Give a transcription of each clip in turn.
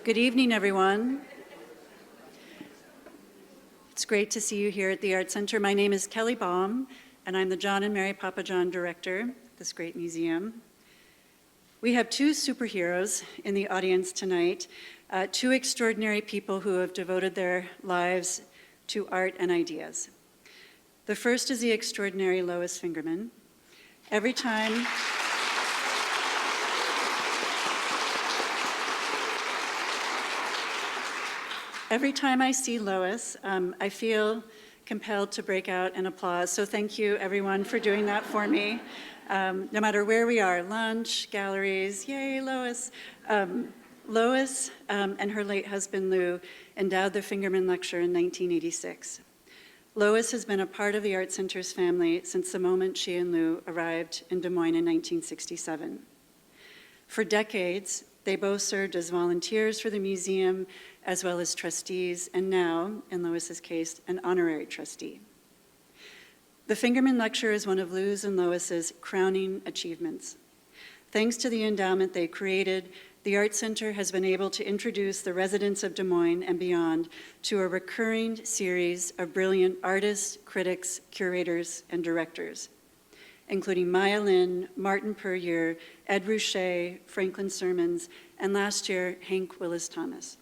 Good evening, everyone. It's great to see you here at the Art Center. My name is Kelly Baum, and I'm the John and Mary Papajohn Director of this great museum. We have two superheroes in the audience tonight, two extraordinary people who have devoted their lives to art and ideas. The first is the extraordinary Lois Fingerman. Every time I see Lois, I feel compelled to break out in applause. So thank you, everyone, for doing that for me. No matter where we are, lunch, galleries, yay, Lois. Lois and her late husband, Lou, endowed the Fingerman Lecture in 1986. Lois has been a part of the Art Center's family since the moment she and Lou arrived in Des Moines in 1967. For decades, they both served as volunteers for the museum, as well as trustees, and now, in Lois's case, an honorary trustee. The Fingerman Lecture is one of Lou's and Lois's crowning achievements. Thanks to the endowment they created, the Art Center has been able to introduce the residents of Des Moines and beyond to a recurring series of brilliant artists, critics, curators, and directors, including Maya Lin, Martin Puryear, Ed Ruscha, Franklin Sermons, and last year, Hank Willis Thomas.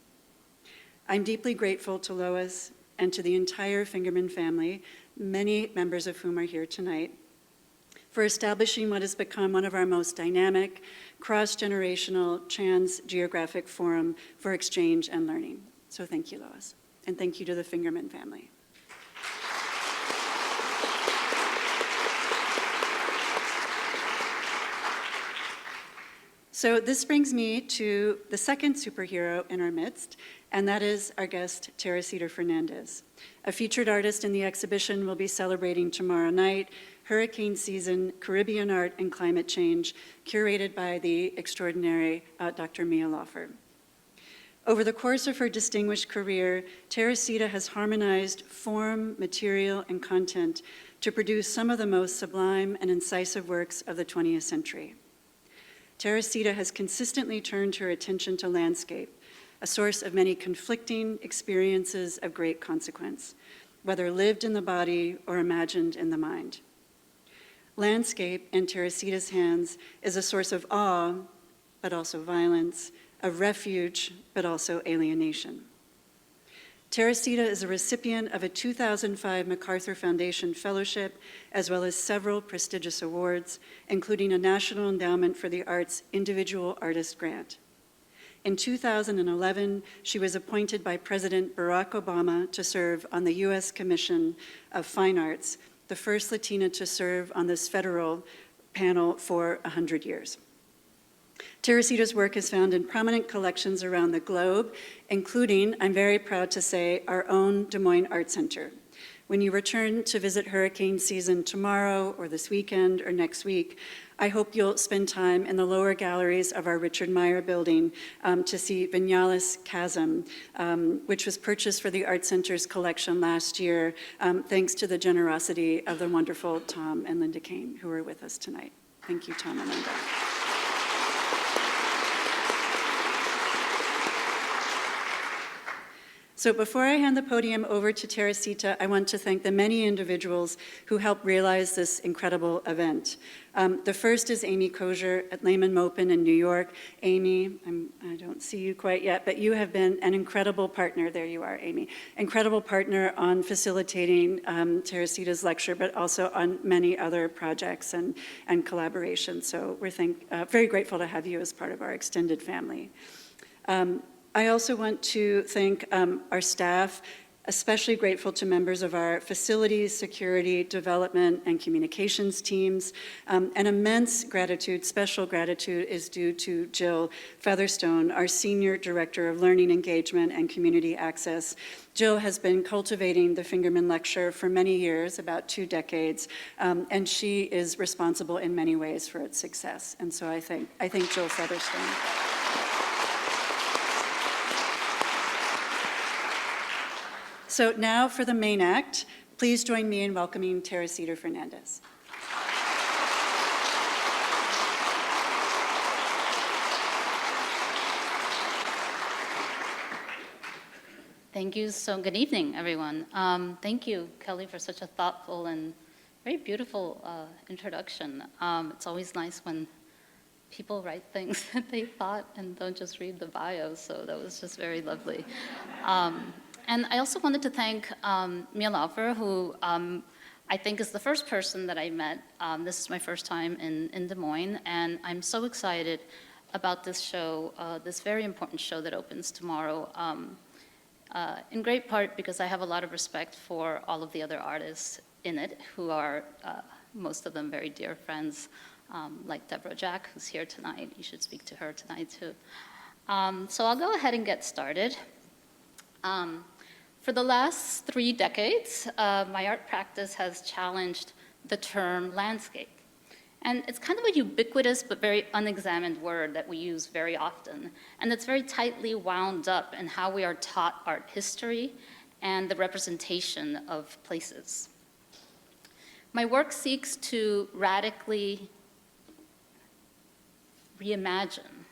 I'm deeply grateful to Lois and to the entire Fingerman family, many members of whom are here tonight, for establishing what has become one of our most dynamic, cross-generational, trans-geographic forum for exchange and learning. So thank you, Lois, and thank you to the Fingerman family. So this brings me to the second superhero in our midst, and that is our guest, Teresita Fernández. A featured artist in the exhibition will be celebrating tomorrow night, Hurricane Season, Caribbean Art and Climate Change, curated by the extraordinary Dr. Mia Laufer. Over the course of her distinguished career, Teresita has harmonized form, material, and content to produce some of the most sublime and incisive works of the 20th century. Teresita has consistently turned her attention to landscape, a source of many conflicting experiences of great consequence, whether lived in the body or imagined in the mind. Landscape, in Teresita's hands, is a source of awe, but also violence, of refuge, but also alienation. Teresita is a recipient of a 2005 MacArthur Foundation Fellowship, as well as several prestigious awards, including a National Endowment for the Arts Individual Artist Grant. In 2011, she was appointed by President Barack Obama to serve on the U.S. Commission of Fine Arts, the first Latina to serve on this federal panel for 100 years. Teresita's work is found in prominent collections around the globe, including, I'm very proud to say, our own Des Moines Art Center. When you return to visit Hurricane Season tomorrow or this weekend or next week, I hope you'll spend time in the lower galleries of our Richard Meyer building to see Viala's Chasm, which was purchased for the Art Center's collection last year, thanks to the generosity of the wonderful Tom and Linda Kane, who are with us tonight. Thank you, Tom and Linda. So before I hand the podium over to Teresita, I want to thank the many individuals who helped realize this incredible event. The first is Amy Kozier at Lehman Mopin in New York. Amy, I don't see you quite yet, but you have been an incredible partner. There you are, Amy. Incredible partner on facilitating Teresita's lecture, but also on many other projects and collaborations. So we're very grateful to have you as part of our extended family. I also want to thank our staff, especially grateful to members of our facilities, security, development, and communications teams. An immense gratitude, special gratitude, is due to Jill Featherstone, our Senior Director of Learning Engagement and Community Access. Jill has been cultivating the Fingerman Lecture for many years, about 2 decades, and she is responsible in many ways for its success. And so I thank Jill Featherstone. So now for the main act, please join me in welcoming Teresita Fernández. Thank you. So good evening, everyone. Thank you, Kelly, for such a thoughtful and very beautiful introduction. It's always nice when people write things that they thought and don't just read the bio, so that was just very lovely. And I also wanted to thank Mia Laufer, who I think is the first person that I met. This is my first time in Des Moines, and I'm so excited about this show, this very important show that opens tomorrow. In great part because I have a lot of respect for all of the other artists in it, who are, most of them, very dear friends, like Deborah Jack, who's here tonight. You should speak to her tonight, too. So I'll go ahead and get started. For the last 3 decades, my art practice has challenged the term landscape. And it's kind of a ubiquitous but very unexamined word that we use very often. And it's very tightly wound up in how we are taught art history and the representation of places. My work seeks to radically reimagine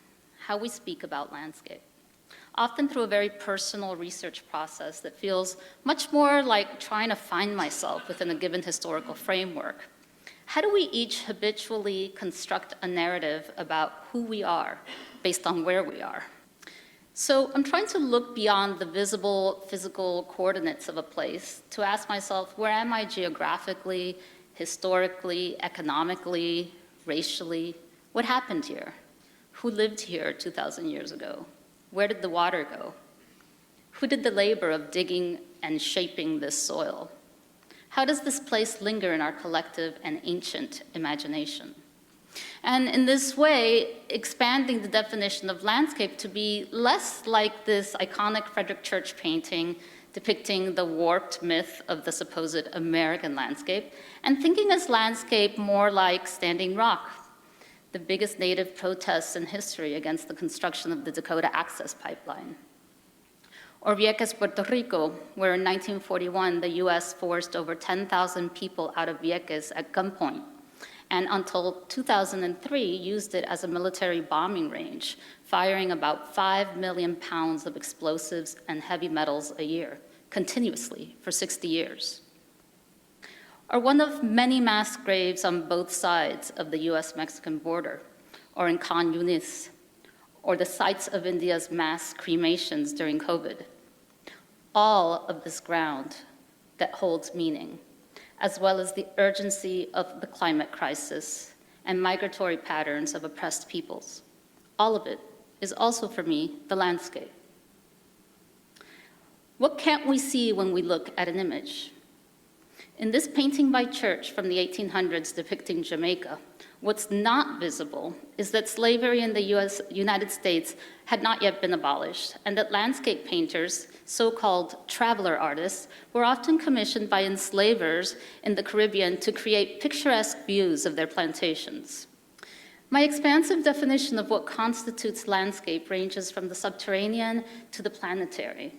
how we speak about landscape, often through a very personal research process that feels much more like trying to find myself within a given historical framework. How do we each habitually construct a narrative about who we are based on where we are? So I'm trying to look beyond the visible physical coordinates of a place to ask myself, where am I geographically, historically, economically, racially? What happened here? Who lived here 2,000 years ago? Where did the water go? Who did the labor of digging and shaping this soil? How does this place linger in our collective and ancient imagination? And in this way, expanding the definition of landscape to be less like this iconic Frederick Church painting depicting the warped myth of the supposed American landscape, and thinking as landscape more like Standing Rock, the biggest native protests in history against the construction of the Dakota Access Pipeline. Or Vieques, Puerto Rico, where in 1941, the US forced over 10,000 people out of Vieques at gunpoint, and until 2003, used it as a military bombing range, firing about 5 million pounds of explosives and heavy metals a year, continuously for 60 years. Or one of many mass graves on both sides of the US-Mexican border, or in Khan Yunis, or the sites of India's mass cremations during COVID. All of this ground that holds meaning, as well as the urgency of the climate crisis and migratory patterns of oppressed peoples. All of it is also, for me, the landscape. What can't we see when we look at an image? In this painting by Church from the 1800s depicting Jamaica, what's not visible is that slavery in the United States had not yet been abolished, and that landscape painters, so-called traveler artists, were often commissioned by enslavers in the Caribbean to create picturesque views of their plantations. My expansive definition of what constitutes landscape ranges from the subterranean to the planetary,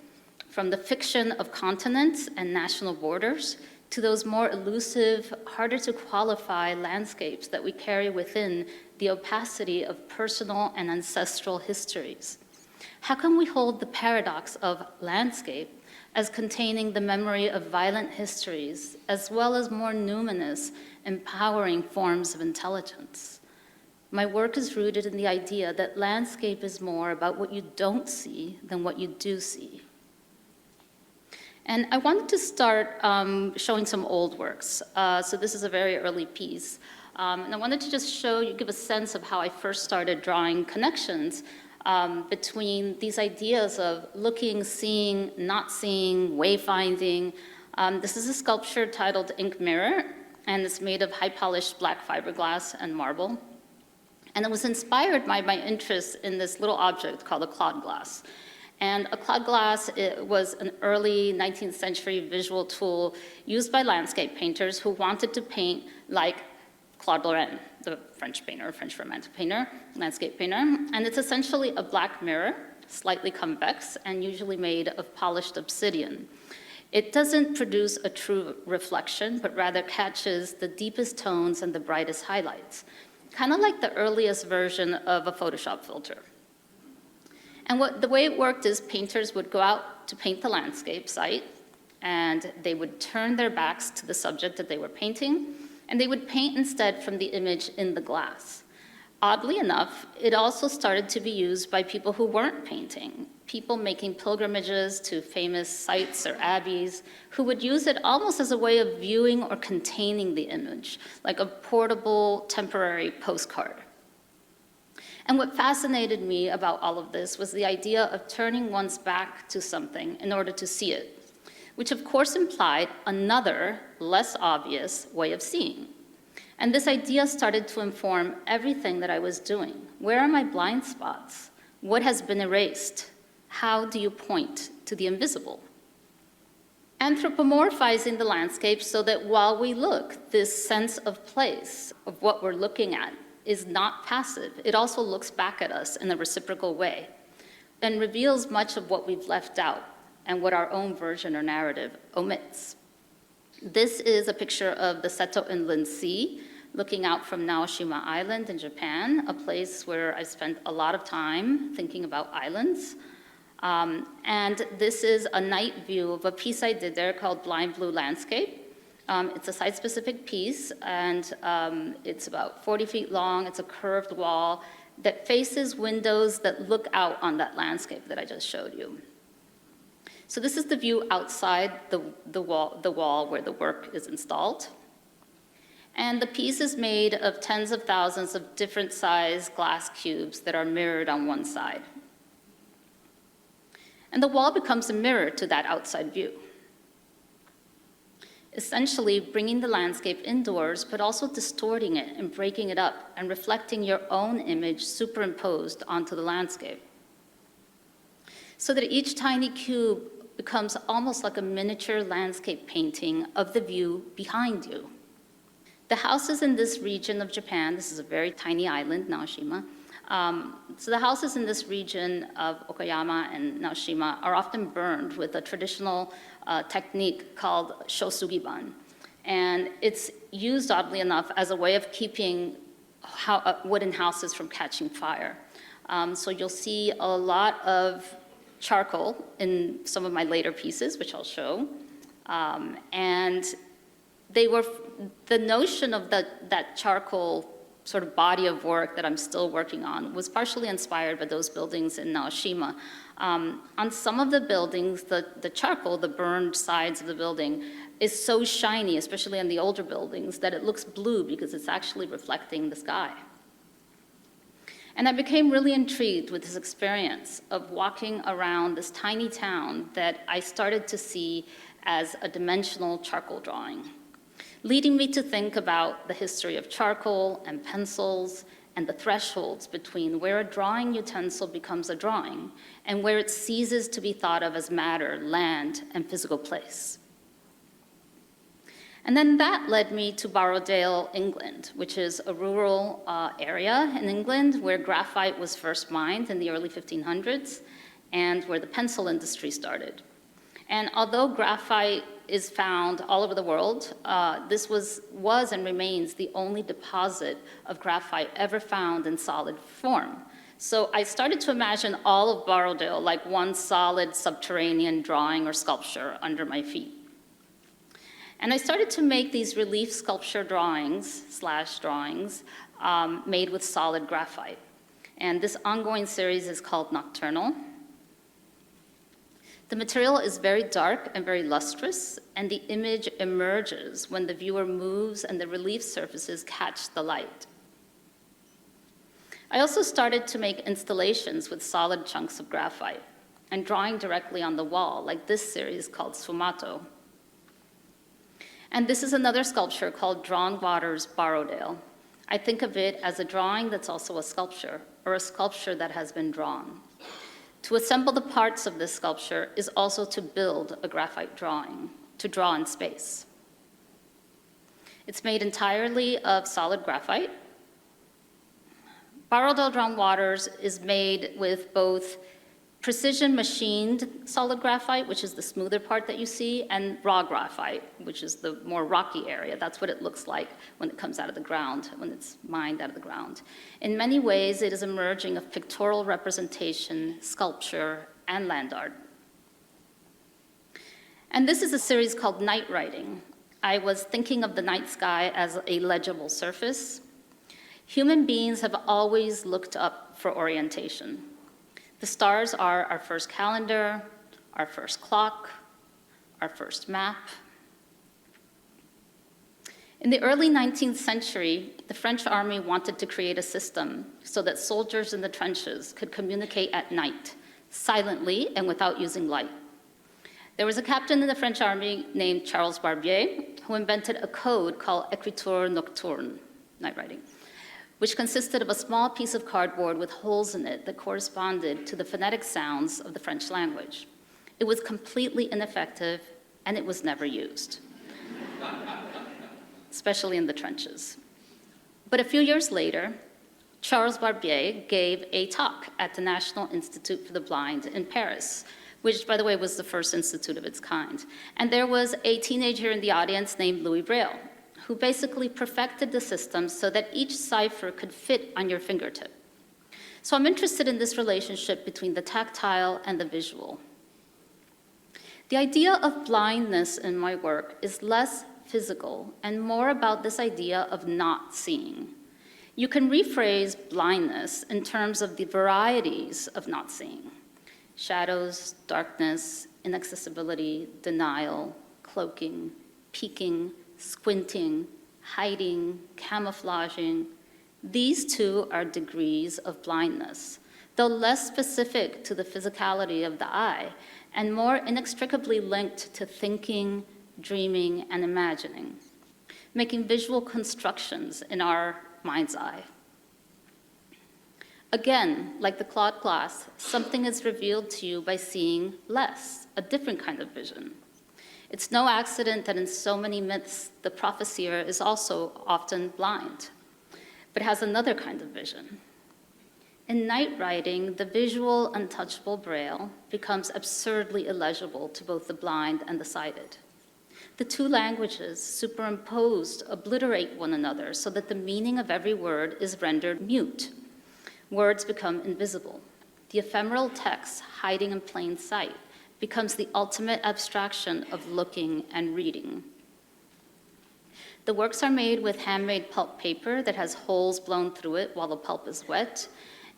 from the fiction of continents and national borders to those more elusive, harder to qualify landscapes that we carry within the opacity of personal and ancestral histories. How can we hold the paradox of landscape as containing the memory of violent histories, as well as more numinous, empowering forms of intelligence? My work is rooted in the idea that landscape is more about what you don't see than what you do see. And I wanted to start showing some old works. So this is a very early piece. And I wanted to just give a sense of how I first started drawing connections between these ideas of looking, seeing, not seeing, wayfinding. This is a sculpture titled Ink Mirror, and it's made of high-polished black fiberglass and marble. And it was inspired by my interest in this little object called a clod glass. And a clod glass was an early 19th century visual tool used by landscape painters who wanted to paint like Claude Lorrain, the French painter, French Romantic painter, landscape painter. And it's essentially a black mirror, slightly convex, and usually made of polished obsidian. It doesn't produce a true reflection, but rather catches the deepest tones and the brightest highlights, kind of like the earliest version of a Photoshop filter. And the way it worked is painters would go out out to paint the landscape site, and they would turn their backs to the subject that they were painting, and they would paint instead from the image in the glass. Oddly enough, it also started to be used by people who weren't painting, people making pilgrimages to famous sites or abbeys, who would use it almost as a way of viewing or containing the image, like a portable, temporary postcard. And what fascinated me about all of this was the idea of turning one's back to something in order to see it, which of course implied another, less obvious way of seeing. And this idea started to inform everything that I was doing. Where are my blind spots? What has been erased? How do you point to the invisible? Anthropomorphizing the landscape so that while we look, this sense of place, of what we're looking at, is not passive. It also looks back at us in a reciprocal way and reveals much of what we've left out and what our own version or narrative omits. This is a picture of the Seto Inland Sea, looking out from Naoshima Island in Japan, a place where I spent a lot of time thinking about islands. And this is a night view of a piece I did there called Blind Blue Landscape. It's a site-specific piece, and it's about 40 feet long. It's a curved wall that faces windows that look out on that landscape that I just showed you. So this is the view outside the wall where the work is installed. And the piece is made of tens of thousands of different size glass cubes that are mirrored on one side. And the wall becomes a mirror to that outside view, essentially bringing the landscape indoors, but also distorting it and breaking it up and reflecting your own image superimposed onto the landscape. So that each tiny cube becomes almost like a miniature landscape painting of the view behind you. The houses in this region of Japan, this is a very tiny island, Naoshima, so the houses in this region of Okayama and Naoshima are often burned with a traditional technique called shosugiban. And it's used, oddly enough, as a way of keeping wooden houses from catching fire. So you'll see a lot of charcoal in some of my later pieces, which I'll show. And the notion of that charcoal sort of body of work that I'm still working on was partially inspired by those buildings in Naoshima. On some of the buildings, the charcoal, the burned sides of the building, is so shiny, especially in the older buildings, that it looks blue because it's actually reflecting the sky. And I became really intrigued with this experience of walking around this tiny town that I started to see as a dimensional charcoal drawing, leading me to think about the history of charcoal and pencils and the thresholds between where a drawing utensil becomes a drawing and where it ceases to be thought of as matter, land, and physical place. And then that led me to Borrowdale, England, which is a rural area in England where graphite was first mined in the early 1500s and where the pencil industry started. And although graphite is found all over the world, this was and remains the only deposit of graphite ever found in solid form. So I started to imagine all of Borrowdale like one solid subterranean drawing or sculpture under my feet. And I started to make these relief sculpture drawings made with solid graphite. And this ongoing series is called Nocturnal. The material is very dark and very lustrous, and the image emerges when the viewer moves and the relief surfaces catch the light. I also started to make installations with solid chunks of graphite and drawing directly on the wall, like this series called Sfumato. And this is another sculpture called Drawn Waters, Borrowdale. I think of it as a drawing that's also a sculpture, or a sculpture that has been drawn. To assemble the parts of this sculpture is also to build a graphite drawing, to draw in space. It's made entirely of solid graphite. Borrowdale Drawn Waters is made with both precision machined solid graphite, which is the smoother part that you see, and raw graphite, which is the more rocky area. That's what it looks like when it comes out of the ground, when it's mined out of the ground. In many ways, it is a merging of pictorial representation, sculpture, and land art. And this is a series called Night Writing. I was thinking of the night sky as a legible surface. Human beings have always looked up for orientation. The stars are our first calendar, our first clock, our first map. In the early 19th century, the French army wanted to create a system so that soldiers in the trenches could communicate at night, silently and without using light. There was a captain in the French army named Charles Barbier who invented a code called écriture nocturne, night writing, which consisted of a small piece of cardboard with holes in it that corresponded to the phonetic sounds of the French language. It was completely ineffective, and it was never used, especially in the trenches. But a few years later, Charles Barbier gave a talk at the National Institute for the Blind in Paris, which, by the way, was the first institute of its kind. And there was a teenager in the audience named Louis Braille, who basically perfected the system so that each cipher could fit on your fingertip. So I'm interested in this relationship between the tactile and the visual. The idea of blindness in my work is less physical and more about this idea of not seeing. You can rephrase blindness in terms of the varieties of not seeing: shadows, darkness, inaccessibility, denial, cloaking, peeking, squinting, hiding, camouflaging. These two are degrees of blindness, though less specific to the physicality of the eye and more inextricably linked to thinking, dreaming, and imagining, making visual constructions in our mind's eye. Again, like the Claude glass, something is revealed to you by seeing less, a different kind of vision. It's no accident that in so many myths, the prophesier is also often blind, but has another kind of vision. In night writing, the visual, untouchable Braille becomes absurdly illegible to both the blind and the sighted. The two languages, superimposed, obliterate one another so that the meaning of every word is rendered mute. Words become invisible. The ephemeral text, hiding in plain sight, becomes the ultimate abstraction of looking and reading. The works are made with handmade pulp paper that has holes blown through it while the pulp is wet,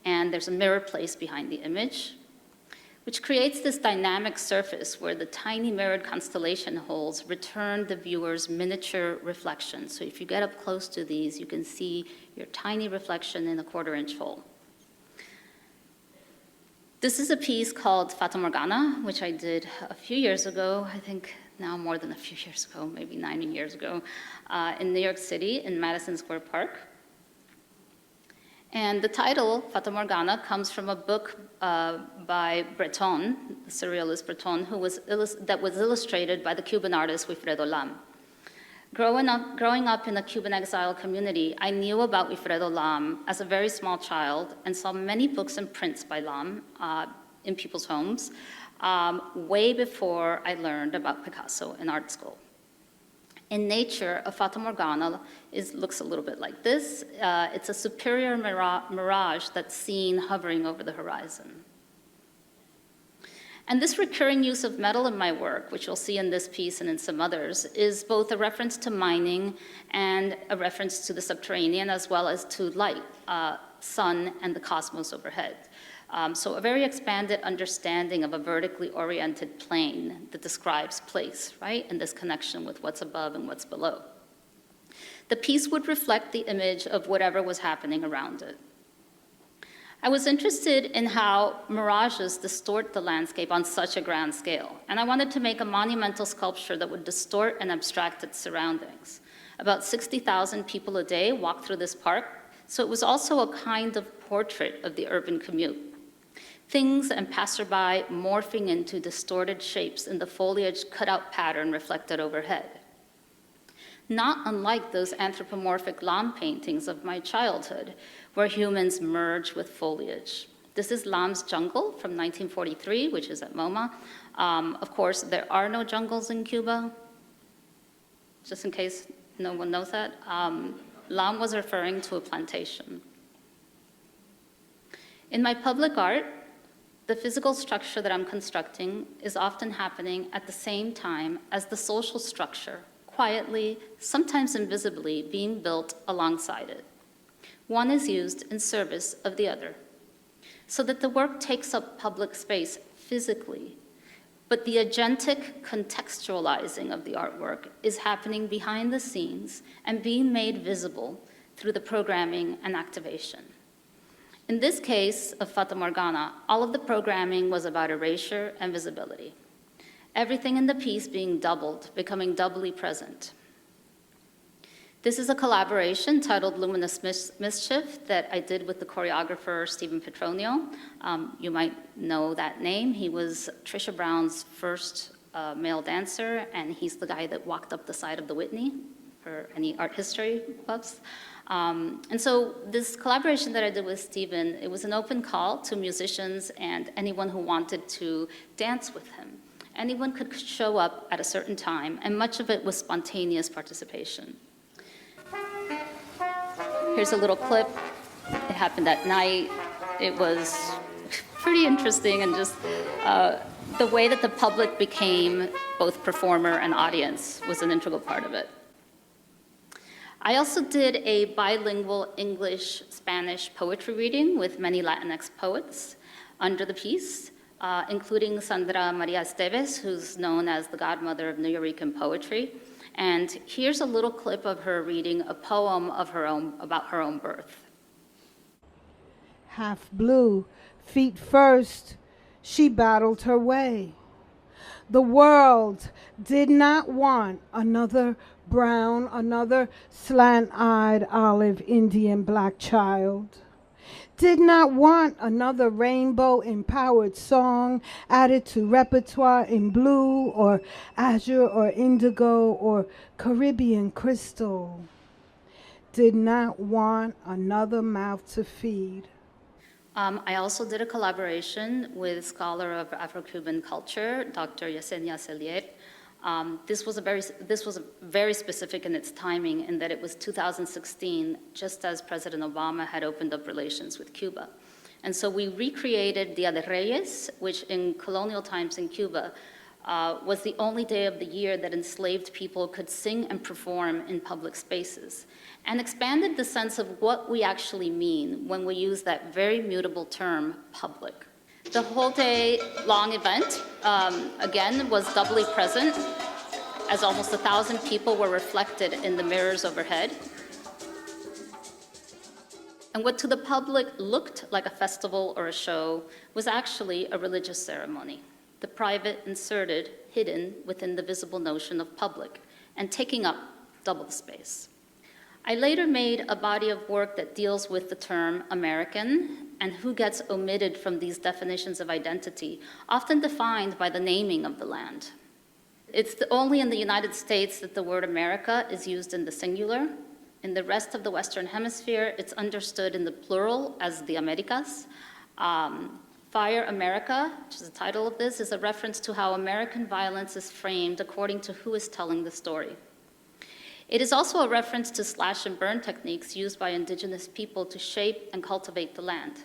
and there's a mirror placed behind the image, which creates this dynamic surface where the tiny mirrored constellation holes return the viewer's miniature reflection. So if you get up close to these, you can see your tiny reflection in a 1/4-inch hole. This is a piece called Fata Morgana, which I did a few years ago, I think now more than a few years ago, maybe 9 years ago, in New York City in Madison Square Park. And the title, Fata Morgana, comes from a book by Breton, the surrealist Breton, that was illustrated by the Cuban artist Wilfredo Lam. Growing up in a Cuban exile community, I knew about Wilfredo Lam as a very small child and saw many books and prints by Lam in people's homes way before I learned about Picasso in art school. In nature, a Fata Morgana looks a little bit like this. It's a superior mirage that's seen hovering over the horizon. And this recurring use of metal in my work, which you'll see in this piece and in some others, is both a reference to mining and a reference to the subterranean, as well as to light, sun, and the cosmos overhead. So a very expanded understanding of a vertically oriented plane that describes place, right? And this connection with what's above and what's below. The piece would reflect the image of whatever was happening around it. I was interested in how mirages distort the landscape on such a grand scale, and I wanted to make a monumental sculpture that would distort and abstract its surroundings. About 60,000 people a day walk through this park, so it was also a kind of portrait of the urban commute. Things and passerby morphing into distorted shapes in the foliage cutout pattern reflected overhead. Not unlike those anthropomorphic Lam paintings of my childhood, where humans merge with foliage. This is Lam's Jungle from 1943, which is at MoMA. Of course, there are no jungles in Cuba, just in case no one knows that. Lam was referring to a plantation. In my public art, The physical structure that I'm constructing is often happening at the same time as the social structure, quietly, sometimes invisibly, being built alongside it. One is used in service of the other, so that the work takes up public space physically, but the agentic contextualizing of the artwork is happening behind the scenes and being made visible through the programming and activation. In this case of Fata Morgana, all of the programming was about erasure and visibility. Everything in the piece being doubled, becoming doubly present. This is a collaboration titled Luminous Mischief that I did with the choreographer Stephen Petronio. You might know that name. He was Trisha Brown's first male dancer, and he's the guy that walked up the side of the Whitney, for any art history buffs. And so this collaboration that I did with Stephen, it was an open call to musicians and anyone who wanted to dance with him. Anyone could show up at a certain time, and much of it was spontaneous participation. Here's a little clip. It happened at night. It was pretty interesting, and just the way that the public became both performer and audience was an integral part of it. I also did a bilingual English-Spanish poetry reading with many Latinx poets under the piece, including Sandra Maria Esteves, who's known as the godmother of Nuyorican poetry. And here's a little clip of her reading a poem of her own, about her own birth. Half blue, feet first, she battled her way. The world did not want another brown, another slant-eyed olive Indian black child. Did not want another rainbow-empowered song added to repertoire in blue or azure or indigo or Caribbean crystal. Did not want another mouth to feed. I also did a collaboration with scholar of Afro-Cuban culture, Dr. Yesenia Cellier. This was very specific in its timing, in that it was 2016, just as President Obama had opened up relations with Cuba. And so we recreated Dia de Reyes, which in colonial times in Cuba was the only day of the year that enslaved people could sing and perform in public spaces, and expanded the sense of what we actually mean when we use that very mutable term, public. The whole day long event, again, was doubly present, as almost 1,000 people were reflected in the mirrors overhead. And what to the public looked like a festival or a show was actually a religious ceremony, the private inserted, hidden within the visible notion of public, and taking up double the space. I later made a body of work that deals with the term American and who gets omitted from these definitions of identity, often defined by the naming of the land. It's only in the United States that the word America is used in the singular. In the rest of the Western Hemisphere, it's understood in the plural as the Americas. Fire America, which is the title of this, is a reference to how American violence is framed according to who is telling the story. It is also a reference to slash and burn techniques used by indigenous people to shape and cultivate the land.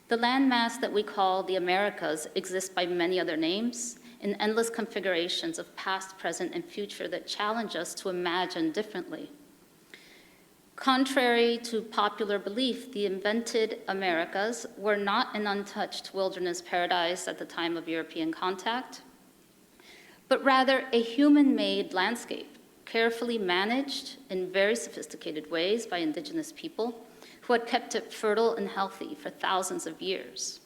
The landmass that we call the Americas exists by many other names, in endless configurations of past, present, and future that challenge us to imagine differently. Contrary to popular belief, the invented Americas were not an untouched wilderness paradise at the time of European contact, but rather a human-made landscape, carefully managed in very sophisticated ways by indigenous people who had kept it fertile and healthy for thousands of years.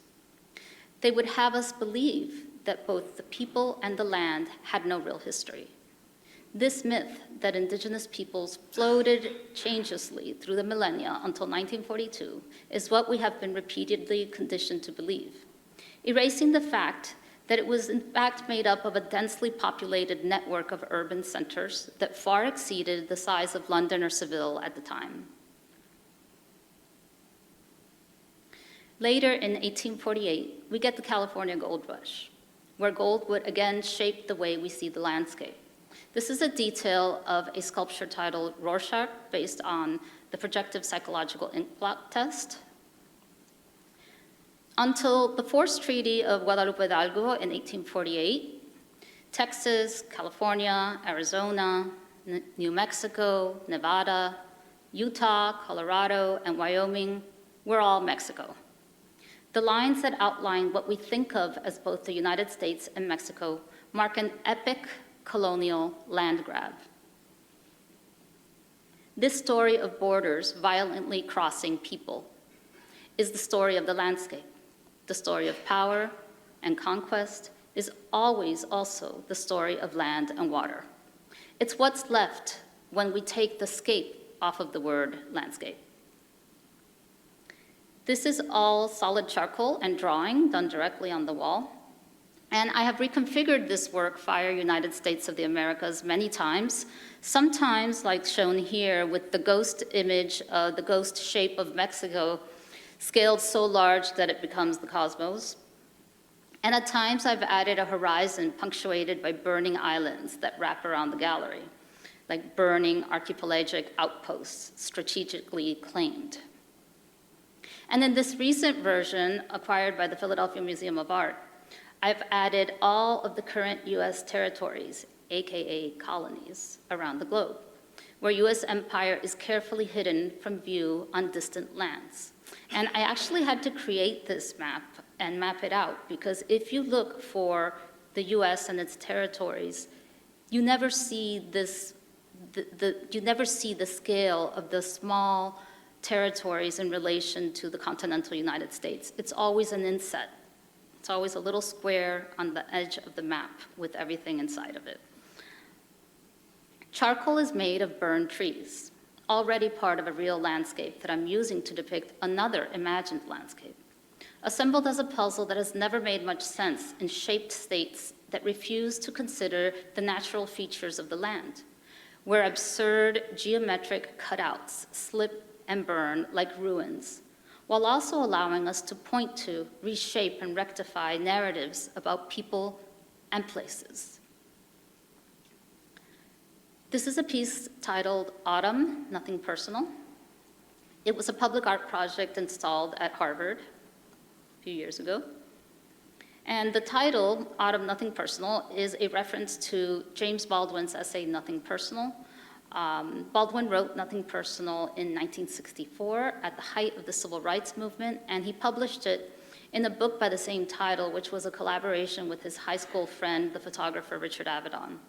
They would have us believe that both the people and the land had no real history. This myth that indigenous peoples floated changelessly through the millennia until 1942 is what we have been repeatedly conditioned to believe, erasing the fact that it was in fact made up of a densely populated network of urban centers that far exceeded the size of London or Seville at the time. Later in 1848, we get the California Gold Rush, where gold would again shape the way we see the landscape. This is a detail of a sculpture titled Rorschach, based on the projective psychological ink blot test. Until the Forced Treaty of Guadalupe Hidalgo in 1848, Texas, California, Arizona, New Mexico, Nevada, Utah, Colorado, and Wyoming were all Mexico. The lines that outline what we think of as both the United States and Mexico mark an epic colonial land grab. This story of borders violently crossing people is the story of the landscape. The story of power and conquest is always also the story of land and water. It's what's left when we take the scape off of the word landscape. This is all solid charcoal and drawing done directly on the wall. And I have reconfigured this work, Fire United States of the Americas, many times, sometimes like shown here with the ghost image, the ghost shape of Mexico, scaled so large that it becomes the cosmos. And at times I've added a horizon punctuated by burning islands that wrap around the gallery, like burning archipelagic outposts strategically claimed. And in this recent version, acquired by the Philadelphia Museum of Art, I've added all of the current US territories, AKA colonies, around the globe, where US empire is carefully hidden from view on distant lands. And I actually had to create this map and map it out, because if you look for the US and its territories, you never see this, you never see the scale of the small territories in relation to the continental United States. It's always an inset. It's always a little square on the edge of the map with everything inside of it. Charcoal is made of burned trees, already part of a real landscape that I'm using to depict another imagined landscape, assembled as a puzzle that has never made much sense in shaped states that refuse to consider the natural features of the land, where absurd geometric cutouts slip and burn like ruins, while also allowing us to point to, reshape, and rectify narratives about people and places. This is a piece titled Autumn, Nothing Personal. It was a public art project installed at Harvard a few years ago. And the title, Autumn, Nothing Personal, is a reference to James Baldwin's essay, Nothing Personal. Baldwin wrote Nothing Personal in 1964 at the height of the civil rights movement, and he published it in a book by the same title, which was a collaboration with his high school friend, the photographer Richard Avedon.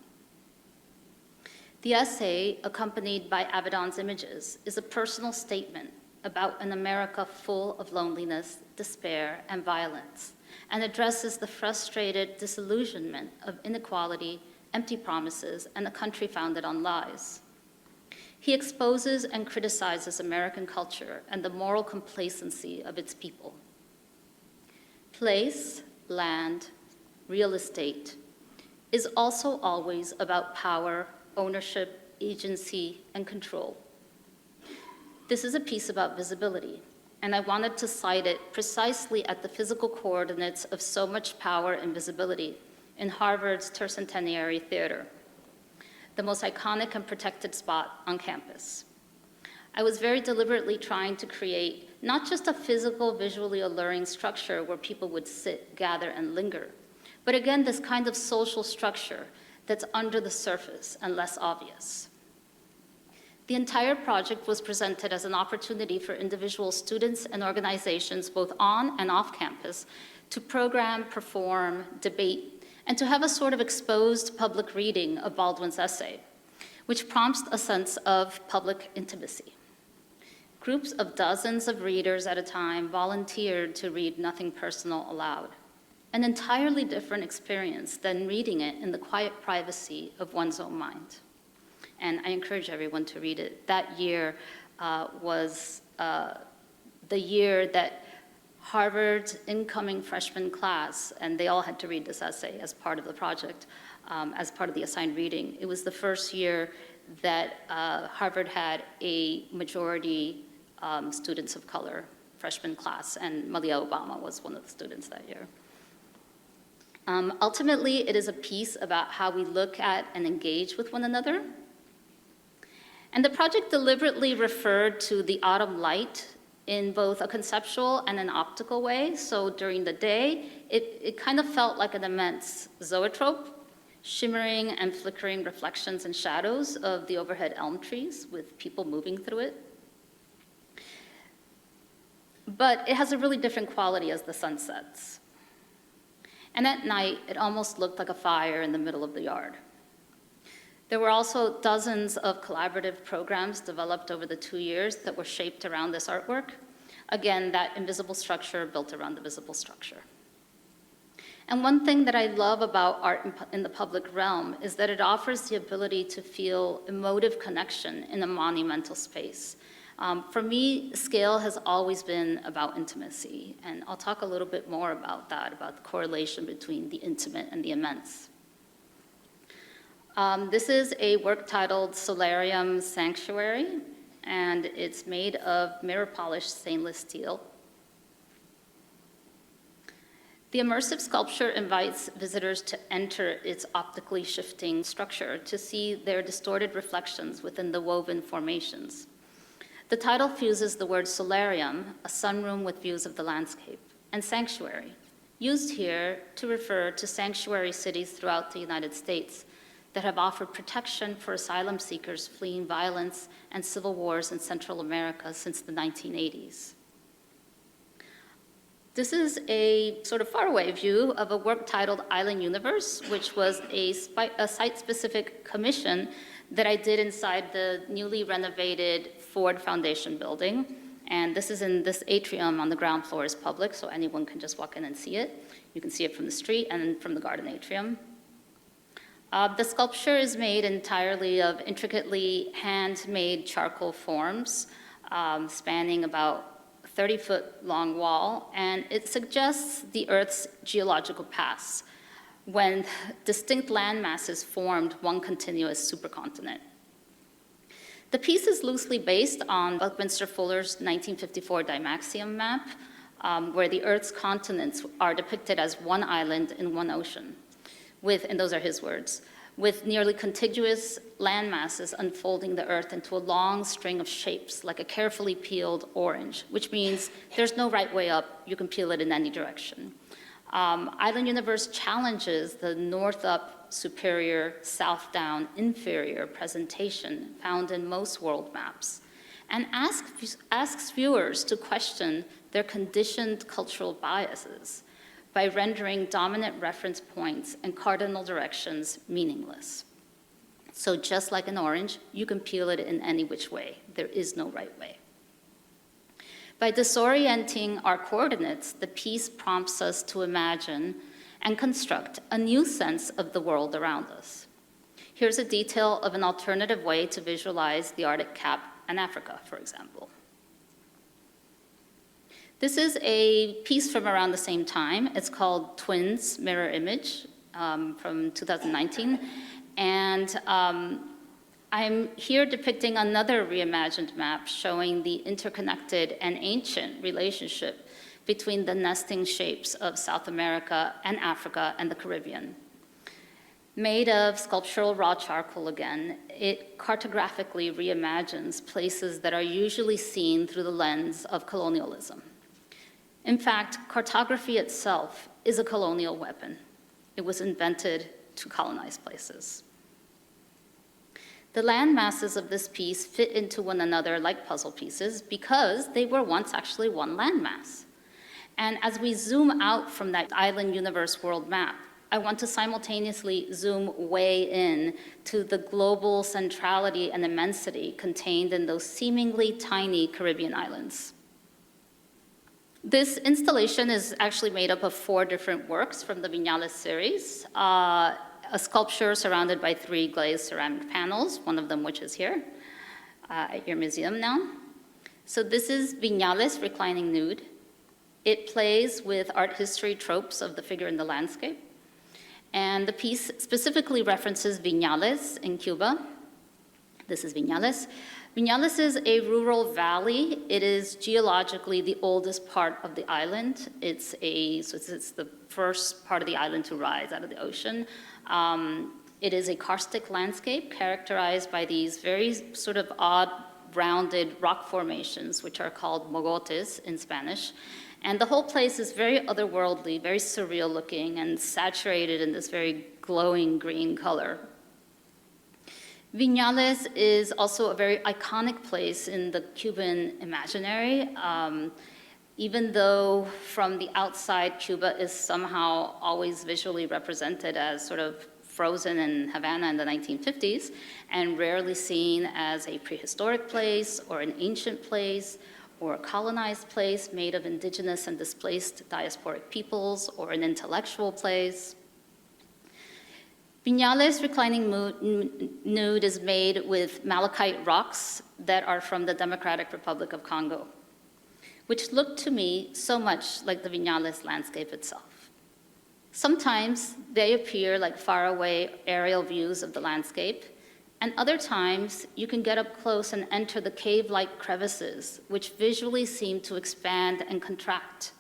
The essay, accompanied by Avedon's images, is a personal statement about an America full of loneliness, despair, and violence, and addresses the frustrated disillusionment of inequality, empty promises, and a country founded on lies. He exposes and criticizes American culture and the moral complacency of its people. Place, land, real estate is also always about power, ownership, agency, and control. This is a piece about visibility, and I wanted to cite it precisely at the physical coordinates of so much power and visibility in Harvard's Tercentenary Theater, the most iconic and protected spot on campus. I was very deliberately trying to create not just a physical, visually alluring structure where people would sit, gather, and linger, but again, this kind of social structure that's under the surface and less obvious. The entire project was presented as an opportunity for individual students and organizations, both on and off campus, to program, perform, debate, and to have a sort of exposed public reading of Baldwin's essay, which prompts a sense of public intimacy. Groups of dozens of readers at a time volunteered to read Nothing Personal aloud, an entirely different experience than reading it in the quiet privacy of one's own mind. And I encourage everyone to read it. That year was the year that Harvard's incoming freshman class, and they all had to read this essay as part of the project, as part of the assigned reading. It was the first year that Harvard had a majority students of color freshman class, and Malia Obama was one of the students that year. Ultimately, it is a piece about how we look at and engage with one another. And the project deliberately referred to the autumn light in both a conceptual and an optical way. So during the day, it kind of felt like an immense zoetrope, shimmering and flickering reflections and shadows of the overhead elm trees with people moving through it. But it has a really different quality as the sun sets. And at night, it almost looked like a fire in the middle of the yard. There were also dozens of collaborative programs developed over the 2 years that were shaped around this artwork. Again, that invisible structure built around the visible structure. And one thing that I love about art in the public realm is that it offers the ability to feel emotive connection in a monumental space. For me, scale has always been about intimacy, and I'll talk a little bit more about that, about the correlation between the intimate and the immense. This is a work titled Solarium Sanctuary, and it's made of mirror-polished stainless steel. The immersive sculpture invites visitors to enter its optically shifting structure to see their distorted reflections within the woven formations. The title fuses the word solarium, a sunroom with views of the landscape, and sanctuary, used here to refer to sanctuary cities throughout the United States that have offered protection for asylum seekers fleeing violence and civil wars in Central America since the 1980s. This is a sort of faraway view of a work titled Island Universe, which was a site-specific commission that I did inside the newly renovated Ford Foundation building. And this is in this atrium on the ground floor is public, so anyone can just walk in and see it. You can see it from the street and from the garden atrium. The sculpture is made entirely of intricately handmade charcoal forms, spanning about 30-foot long wall, and it suggests the Earth's geological past, when distinct land masses formed one continuous supercontinent. The piece is loosely based on Buckminster Fuller's 1954 Dymaxion map, where the Earth's continents are depicted as one island in one ocean, and those are his words, with nearly contiguous land masses unfolding the Earth into a long string of shapes, like a carefully peeled orange, which means there's no right way up, you can peel it in any direction. Island Universe challenges the north up superior, south down inferior presentation found in most world maps, and asks viewers to question their conditioned cultural biases by rendering dominant reference points and cardinal directions meaningless. So just like an orange, you can peel it in any which way. There is no right way. By disorienting our coordinates, the piece prompts us to imagine and construct a new sense of the world around us. Here's a detail of an alternative way to visualize the Arctic Cap and Africa, for example. This is a piece from around the same time. It's called Twins Mirror Image from 2019. And I'm here depicting another reimagined map showing the interconnected and ancient relationship between the nesting shapes of South America and Africa and the Caribbean. Made of sculptural raw charcoal again, it cartographically reimagines places that are usually seen through the lens of colonialism. In fact, cartography itself is a colonial weapon. It was invented to colonize places. The land masses of this piece fit into one another like puzzle pieces because they were once actually one landmass. And as we zoom out from that Island Universe world map, I want to simultaneously zoom way in to the global centrality and immensity contained in those seemingly tiny Caribbean islands. This installation is actually made up of 4 different works from the Viñales series. A sculpture surrounded by 3 glazed ceramic panels, one of them which is here at your museum now. So this is Viñales reclining nude. It plays with art history tropes of the figure in the landscape. And the piece specifically references Viñales in Cuba. This is Viñales. Viñales is a rural valley. It is geologically the oldest part of the island. It's the first part of the island to rise out of the ocean. It is a karstic landscape characterized by these very sort of odd rounded rock formations, which are called mogotes in Spanish. And the whole place is very otherworldly, very surreal looking, and saturated in this very glowing green color. Viñales is also a very iconic place in the Cuban imaginary. Even though from the outside, Cuba is somehow always visually represented as sort of frozen in Havana in the 1950s, and rarely seen as a prehistoric place or an ancient place or a colonized place made of indigenous and displaced diasporic peoples or an intellectual place. Viñales' reclining nude is made with malachite rocks that are from the Democratic Republic of Congo, which look to me so much like the Viñales landscape itself. Sometimes they appear like faraway aerial views of the landscape, and other times you can get up close and enter the cave-like crevices, which visually seem to expand and contract.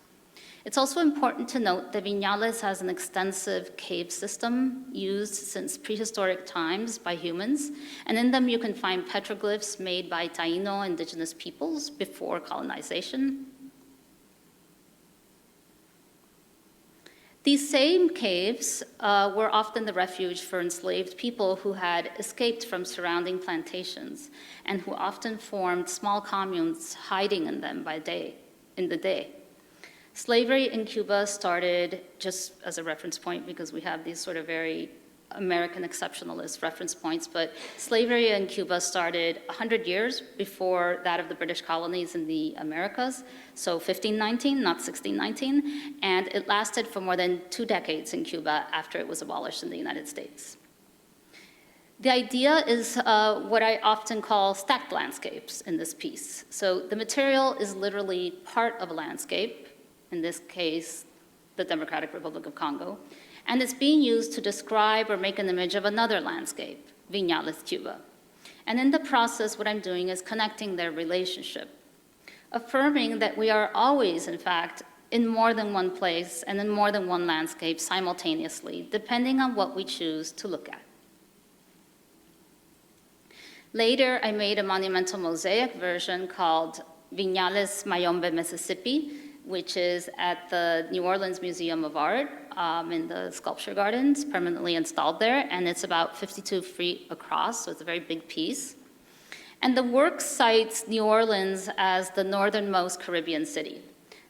It's also important to note that Viñales has an extensive cave system used since prehistoric times by humans, and in them you can find petroglyphs made by Taino indigenous peoples before colonization. These same caves were often the refuge for enslaved people who had escaped from surrounding plantations and who often formed small communes hiding in them in the day. Slavery in Cuba started, just as a reference point, because we have these sort of very American exceptionalist reference points, but slavery in Cuba started 100 years before that of the British colonies in the Americas, so 1519, not 1619, and it lasted for more than 2 decades in Cuba after it was abolished in the United States. The idea is what I often call stacked landscapes in this piece. So the material is literally part of a landscape, in this case, the Democratic Republic of Congo, and it's being used to describe or make an image of another landscape, Viñales, Cuba. And in the process, what I'm doing is connecting their relationship, affirming that we are always, in fact, in more than one place and in more than one landscape simultaneously, depending on what we choose to look at. Later, I made a monumental mosaic version called Viñales, Mayombe, Mississippi, which is at the New Orleans Museum of Art in the Sculpture Gardens, permanently installed there, and it's about 52 feet across, so it's a very big piece. And the work cites New Orleans as the northernmost Caribbean city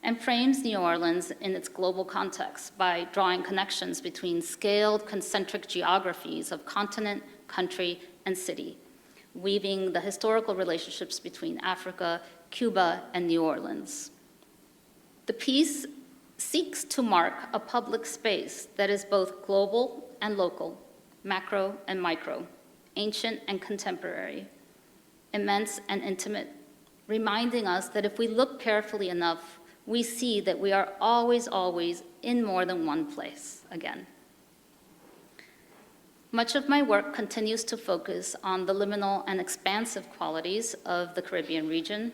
and frames New Orleans in its global context by drawing connections between scaled concentric geographies of continent, country, and city, weaving the historical relationships between Africa, Cuba, and New Orleans. The piece seeks to mark a public space that is both global and local, macro and micro, ancient and contemporary, immense and intimate, reminding us that if we look carefully enough, we see that we are always, always in more than one place again. Much of my work continues to focus on the liminal and expansive qualities of the Caribbean region.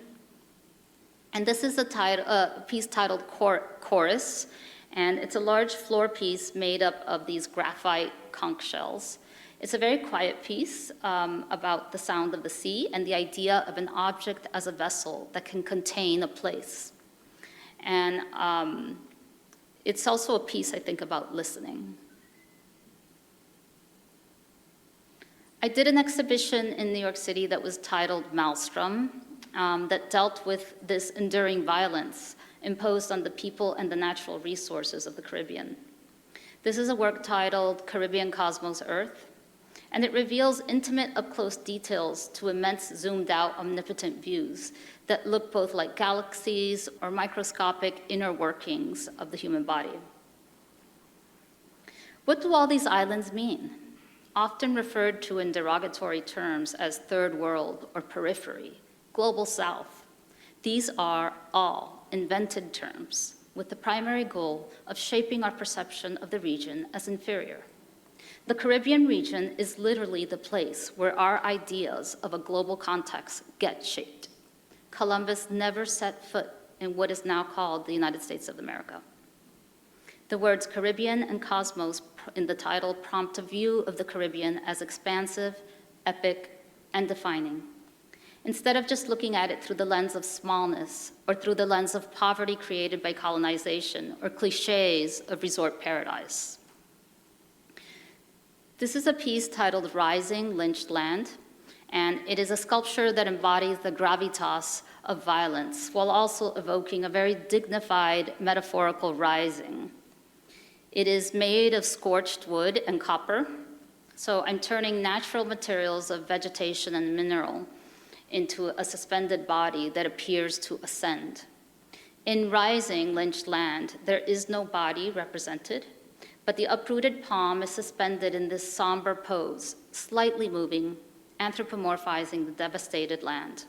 And this is a piece titled Chorus, and it's a large floor piece made up of these graphite conch shells. It's a very quiet piece about the sound of the sea and the idea of an object as a vessel that can contain a place. And it's also a piece, I think, about listening. I did an exhibition in New York City that was titled Maelstrom, that dealt with this enduring violence imposed on the people and the natural resources of the Caribbean. This is a work titled Caribbean Cosmos Earth, and it reveals intimate up-close details to immense zoomed-out omnipotent views that look both like galaxies or microscopic inner workings of the human body. What do all these islands mean? Often referred to in derogatory terms as third world or periphery, global south. These are all invented terms with the primary goal of shaping our perception of the region as inferior. The Caribbean region is literally the place where our ideas of a global context get shaped. Columbus never set foot in what is now called the United States of America. The words Caribbean and cosmos in the title prompt a view of the Caribbean as expansive, epic, and defining. instead of just looking at it through the lens of smallness or through the lens of poverty created by colonization or cliches of resort paradise. This is a piece titled Rising Lynched Land, and it is a sculpture that embodies the gravitas of violence while also evoking a very dignified metaphorical rising. It is made of scorched wood and copper, so I'm turning natural materials of vegetation and mineral into a suspended body that appears to ascend. In Rising Lynched Land, there is no body represented, but the uprooted palm is suspended in this somber pose, slightly moving, anthropomorphizing the devastated land.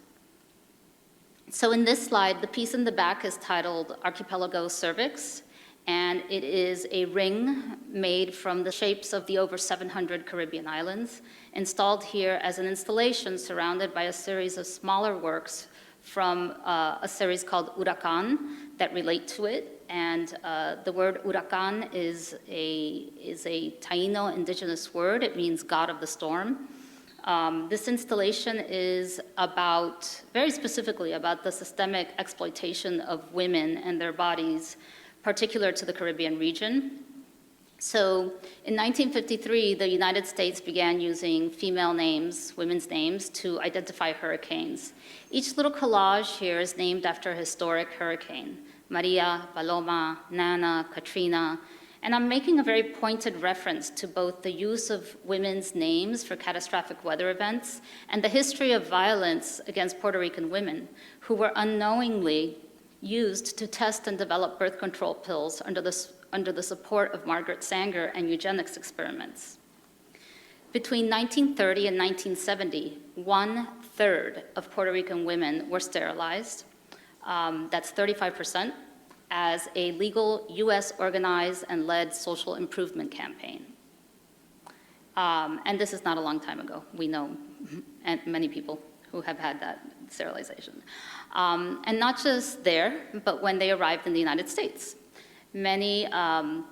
So in this slide, the piece in the back is titled Archipelago Cervix, and it is a ring made from the shapes of the over 700 Caribbean islands, installed here as an installation surrounded by a series of smaller works from a series called Huracan that relate to it. And the word Huracan is a Taino indigenous word. It means God of the storm. This installation is about, very specifically, about the systemic exploitation of women and their bodies, particular to the Caribbean region. So in 1953, the United States began using female names, women's names, to identify hurricanes. Each little collage here is named after a historic hurricane: Maria, Paloma, Nana, Katrina. And I'm making a very pointed reference to both the use of women's names for catastrophic weather events and the history of violence against Puerto Rican women who were unknowingly used to test and develop birth control pills under the support of Margaret Sanger and eugenics experiments. Between 1930 and 1970, 1/3 of Puerto Rican women were sterilized. That's 35%, as a legal US organized and led social improvement campaign. And this is not a long time ago. We know and many people who have had that sterilization. And not just there, but when they arrived in the United States. Many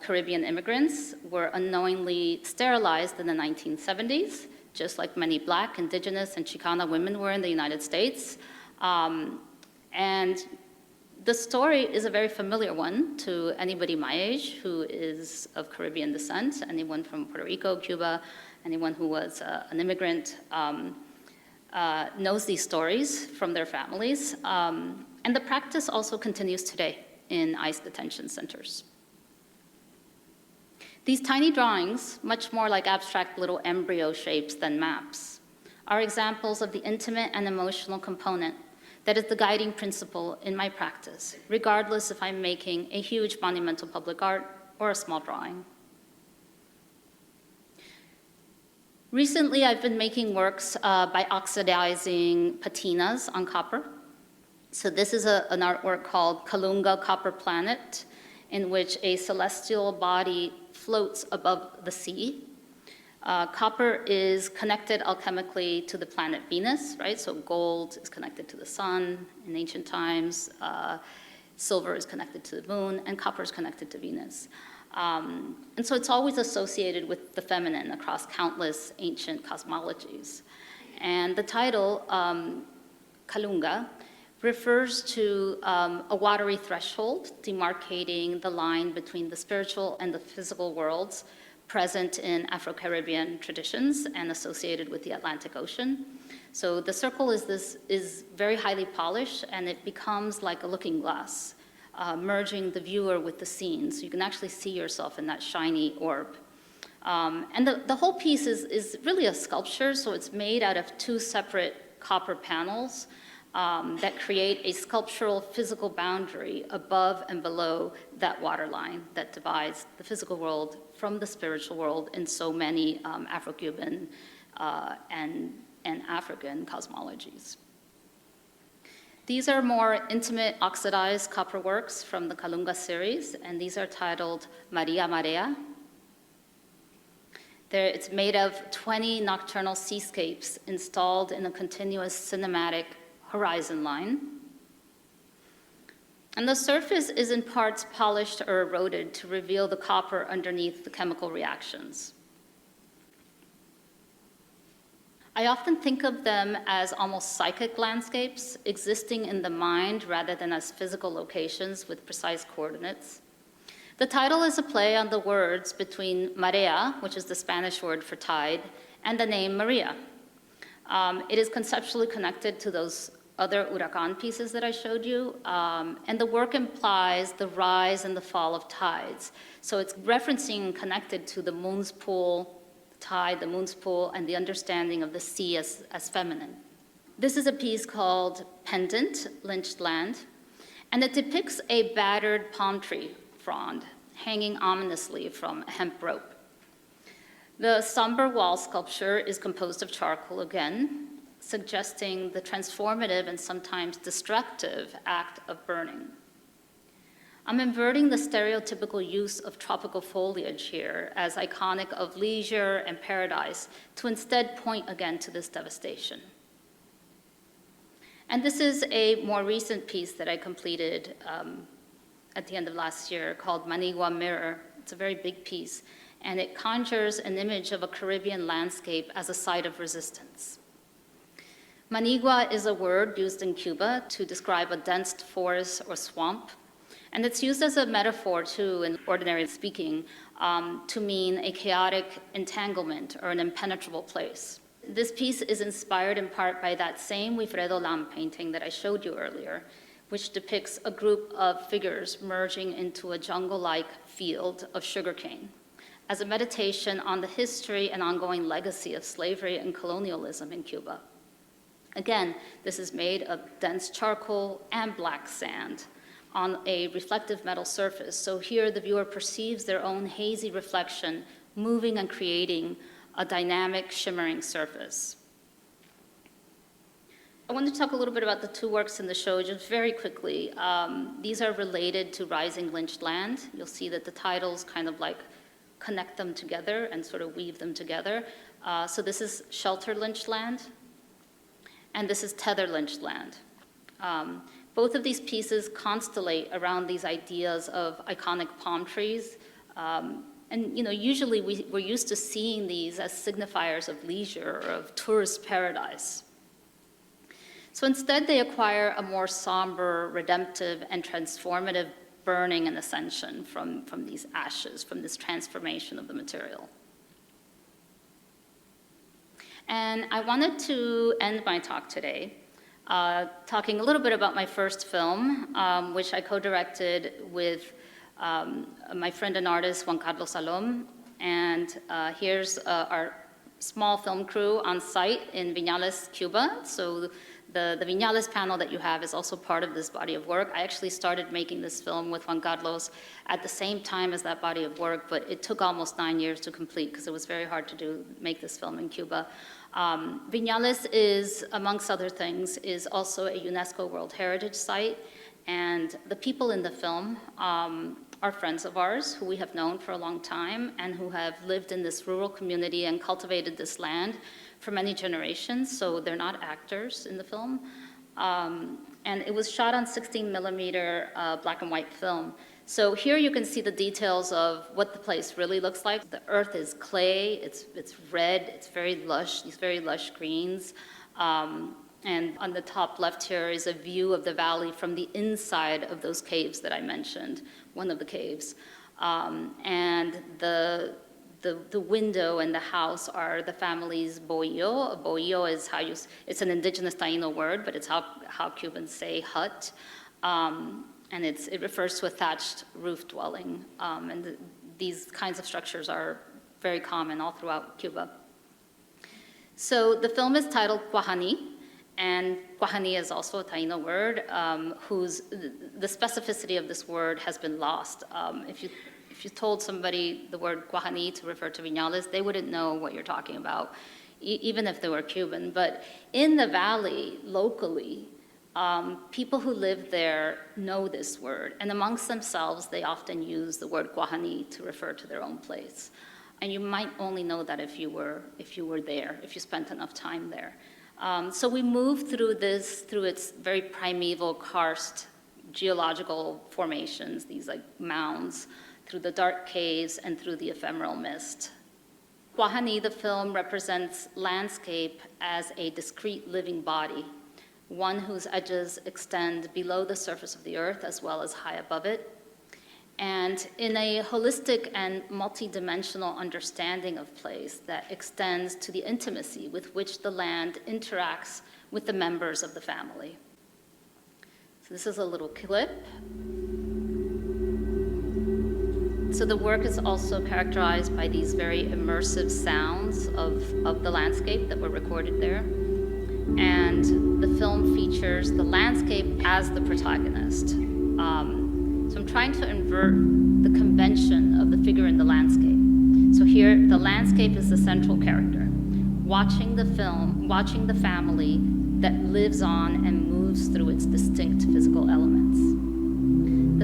Caribbean immigrants were unknowingly sterilized in the 1970s, just like many Black, Indigenous, and Chicana women were in the United States. And the story is a very familiar one to anybody my age who is of Caribbean descent, anyone from Puerto Rico, Cuba, anyone who was an immigrant knows these stories from their families. And the practice also continues today in ICE detention centers. These tiny drawings, much more like abstract little embryo shapes than maps, are examples of the intimate and emotional component that is the guiding principle in my practice, regardless if I'm making a huge monumental public art or a small drawing. Recently, I've been making works by oxidizing patinas on copper. So this is an artwork called Kalunga Copper Planet, in which a celestial body floats above the sea. Copper is connected alchemically to the planet Venus, right? So gold is connected to the sun in ancient times, silver is connected to the moon, and copper is connected to Venus. And so it's always associated with the feminine across countless ancient cosmologies. And the title, Kalunga, refers to a watery threshold demarcating the line between the spiritual and the physical worlds present in Afro-Caribbean traditions and associated with the Atlantic Ocean. So the circle is very highly polished, and it becomes like a looking glass, merging the viewer with the scene, so you can actually see yourself in that shiny orb. And the whole piece is really a sculpture, so it's made out of two separate copper panels that create a sculptural physical boundary above and below that waterline that divides the physical world from the spiritual world in so many Afro-Cuban and African cosmologies. These are more intimate oxidized copper works from the Kalunga series, and these are titled Maria Marea. It's made of 20 nocturnal seascapes installed in a continuous cinematic horizon line. And the surface is in parts polished or eroded to reveal the copper underneath the chemical reactions. I often think of them as almost psychic landscapes existing in the mind rather than as physical locations with precise coordinates. The title is a play on the words between marea, which is the Spanish word for tide, and the name Maria. It is conceptually connected to those other huracan pieces that I showed you, and the work implies the rise and the fall of tides. So it's referencing and connected to the moon's pool, tide, the moon's pool, and the understanding of the sea as feminine. This is a piece called Pendant, Lynched Land, and it depicts a battered palm tree frond hanging ominously from a hemp rope. The somber wall sculpture is composed of charcoal again, suggesting the transformative and sometimes destructive act of burning. I'm inverting the stereotypical use of tropical foliage here as iconic of leisure and paradise to instead point again to this devastation. And this is a more recent piece that I completed at the end of last year called Manigua Mirror. It's a very big piece, and it conjures an image of a Caribbean landscape as a site of resistance. Manigua is a word used in Cuba to describe a dense forest or swamp. And it's used as a metaphor, too, in ordinary speaking, to mean a chaotic entanglement or an impenetrable place. This piece is inspired in part by that same Wilfredo Lam painting that I showed you earlier, which depicts a group of figures merging into a jungle-like field of sugarcane, as a meditation on the history and ongoing legacy of slavery and colonialism in Cuba. Again, this is made of dense charcoal and black sand on a reflective metal surface. So here the viewer perceives their own hazy reflection moving and creating a dynamic, shimmering surface. I want to talk a little bit about the two works in the show just very quickly. These are related to Rising Lynched Land. You'll see that the titles kind of like connect them together and sort of weave them together. So this is Shelter Lynched Land, and this is Tether Lynched Land. Both of these pieces constellate around these ideas of iconic palm trees. And usually we're used to seeing these as signifiers of leisure or of tourist paradise. So instead they acquire a more somber, redemptive, and transformative burning and ascension from these ashes, from this transformation of the material. And I wanted to end my talk today talking a little bit about my first film, which I co-directed with my friend and artist, Juan Carlos Salom. And here's our small film crew on site in Viñales, Cuba. So the Viñales panel that you have is also part of this body of work. I actually started making this film with Juan Carlos at the same time as that body of work, but it took almost 9 years to complete because it was very hard to make this film in Cuba. Viñales is, amongst other things, is also a UNESCO World Heritage Site, and the people in the film are friends of ours who we have known for a long time and who have lived in this rural community and cultivated this land for many generations, so they're not actors in the film. And it was shot on 16 millimeter black and white film. So here you can see the details of what the place really looks like. The earth is clay, it's red, it's very lush, these very lush greens. And on the top left here is a view of the valley from the inside of those caves that I mentioned, one of the caves. And the window and the house are the family's bohío. A bohío is it's an indigenous Taíno word, but it's how Cubans say hut. And it refers to a thatched roof dwelling. And these kinds of structures are very common all throughout Cuba. So the film is titled Cuajani, and Cuajani is also a Taíno word, the specificity of this word has been lost. If you told somebody the word Cuajani to refer to Viñales, they wouldn't know what you're talking about, even if they were Cuban. But in the valley, locally, people who live there know this word, and amongst themselves, they often use the word Cuajani to refer to their own place. And you might only know that if you were there, if you spent enough time there. So we move through its very primeval karst geological formations, these like mounds, through the dark caves and through the ephemeral mist. Guahani, the film, represents landscape as a discrete living body, one whose edges extend below the surface of the earth as well as high above it. And in a holistic and multidimensional understanding of place that extends to the intimacy with which the land interacts with the members of the family. So this is a little clip. So the work is also characterized by these very immersive sounds of the landscape that were recorded there. And the film features the landscape as the protagonist. So I'm trying to invert the convention of the figure in the landscape. So here, the landscape is the central character, watching the film, watching the family that lives on and moves through its distinct physical elements.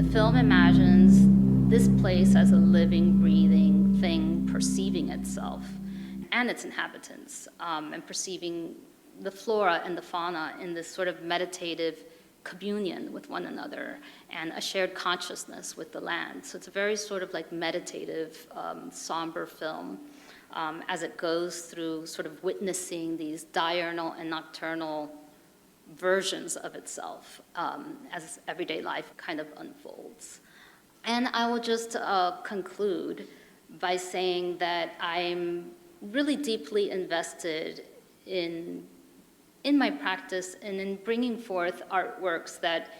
The film imagines this place as a living, breathing thing perceiving itself and its inhabitants, and perceiving the flora and the fauna in this sort of meditative communion with one another and a shared consciousness with the land. So it's a very sort of like meditative, somber film as it goes through sort of witnessing these diurnal and nocturnal versions of itself as everyday life kind of unfolds. And I will just conclude by saying that I'm really deeply invested in my practice and in bringing forth artworks that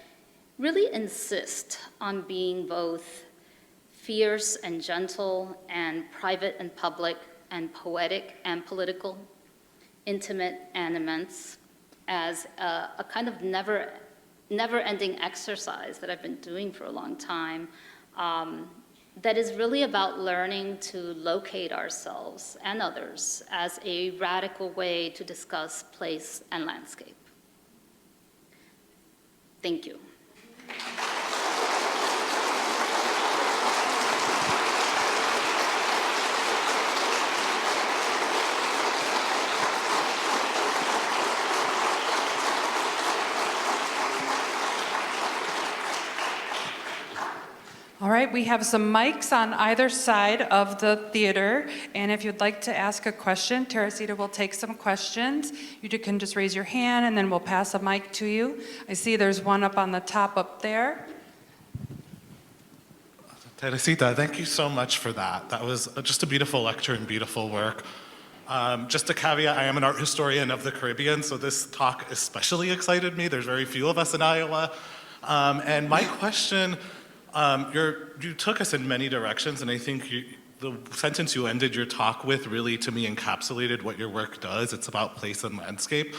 really insist on being both fierce and gentle and private and public and poetic and political, intimate and immense, as a kind of never-ending exercise that I've been doing for a long time, that is really about learning to locate ourselves and others as a radical way to discuss place and landscape. Thank you. All right, we have some mics on either side of the theater, and if you'd like to ask a question, Teresita will take some questions. You can just raise your hand, and then we'll pass a mic to you. I see there's one up on the top up there. Teresita, thank you so much for that. That was just a beautiful lecture and beautiful work. Just a caveat, I am an art historian of the Caribbean, so this talk especially excited me. There's very few of us in Iowa. And my question, you took us in many directions, and I think the sentence you ended your talk with really, to me, encapsulated what your work does. It's about place and landscape.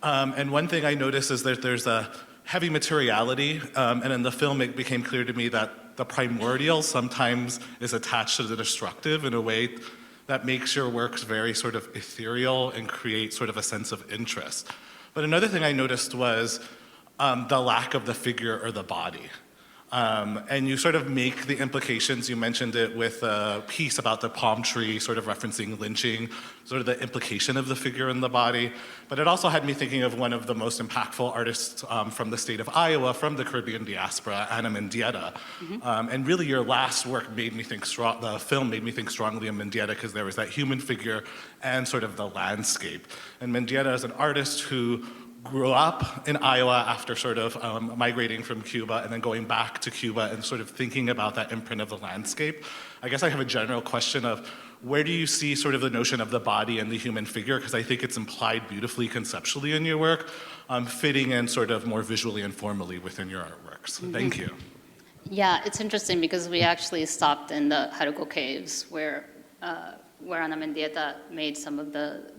And one thing I noticed is that there's a heavy materiality, and in the film it became clear to me that the primordial sometimes is attached to the destructive in a way that makes your works very sort of ethereal and create sort of a sense of interest. But another thing I noticed was the lack of the figure or the body. And you sort of make the implications, you mentioned it with a piece about the palm tree, sort of referencing lynching, sort of the implication of the figure in the body. But it also had me thinking of one of the most impactful artists from the state of Iowa, from the Caribbean diaspora, Ana Mendieta. And really your last work made me think the film made me think strongly of Mendieta because there was that human figure and sort of the landscape. And Mendieta is an artist who grew up in Iowa after sort of migrating from Cuba and then going back to Cuba and sort of thinking about that imprint of the landscape. I guess I have a general question of where do you see sort of the notion of the body and the human figure? Because I think it's implied beautifully conceptually in your work, fitting in sort of more visually and formally within your artworks. Thank you. Yeah, it's interesting because we actually stopped in the Jaruco Caves where Ana Mendieta made some of the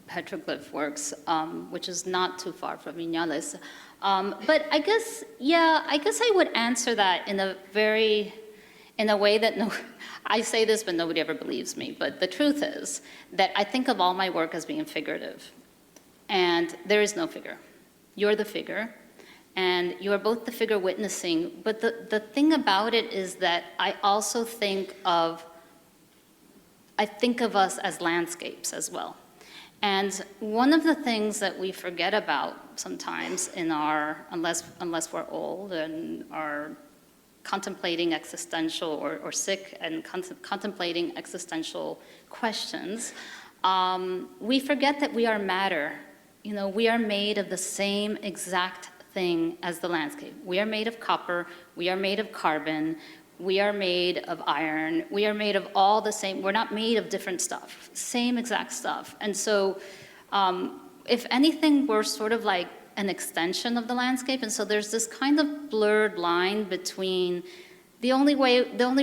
petroglyph works, which is not too far from Vinales. But I guess I would answer that in a way that I say this, but nobody ever believes me. But the truth is that I think of all my work as being figurative, and there is no figure. You're the figure, and you are both the figure witnessing. But the thing about it is that I also think of us as landscapes as well. And one of the things that we forget about sometimes in unless we're old and are contemplating existential or sick and contemplating existential questions, we forget that we are matter. You know, we are made of the same exact thing as the landscape. We are made of copper, we are made of carbon, we are made of iron, we are made of all the same, we're not made of different stuff, same exact stuff. And so if anything, we're sort of like an extension of the landscape, and so there's this kind of blurred line between the only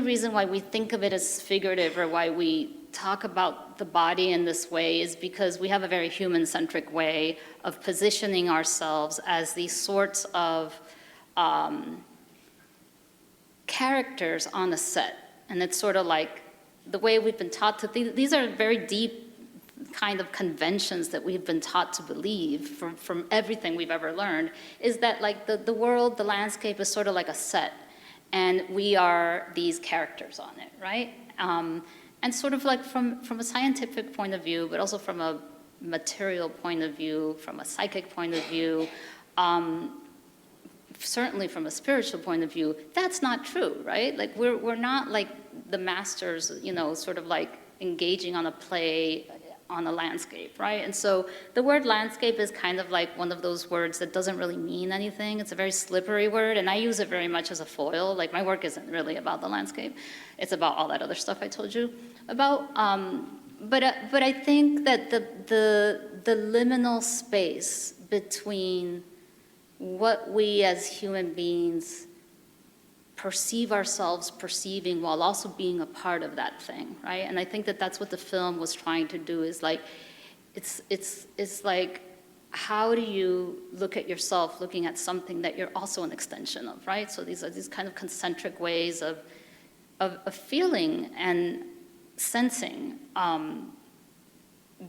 reason why we think of it as figurative or why we talk about the body in this way is because we have a very human-centric way of positioning ourselves as these sorts of characters on a set. And it's sort of like the way we've been taught to think. These are very deep kind of conventions that we've been taught to believe from everything we've ever learned, is that like the world, the landscape is sort of like a set, and we are these characters on it, right? And sort of like from a scientific point of view, but also from a material point of view, from a psychic point of view, certainly from a spiritual point of view, that's not true, right? Like we're not like the masters, you know, sort of like engaging on a play on a landscape, right? And so the word landscape is kind of like one of those words that doesn't really mean anything. It's a very slippery word, and I use it very much as a foil. Like my work isn't really about the landscape. It's about all that other stuff I told you about. But I think that the liminal space between what we as human beings perceive ourselves perceiving while also being a part of that thing, right? And I think that that's what the film was trying to do, is like, it's like, how do you look at yourself looking at something that you're also an extension of, right? So these are these kind of concentric ways of feeling and sensing,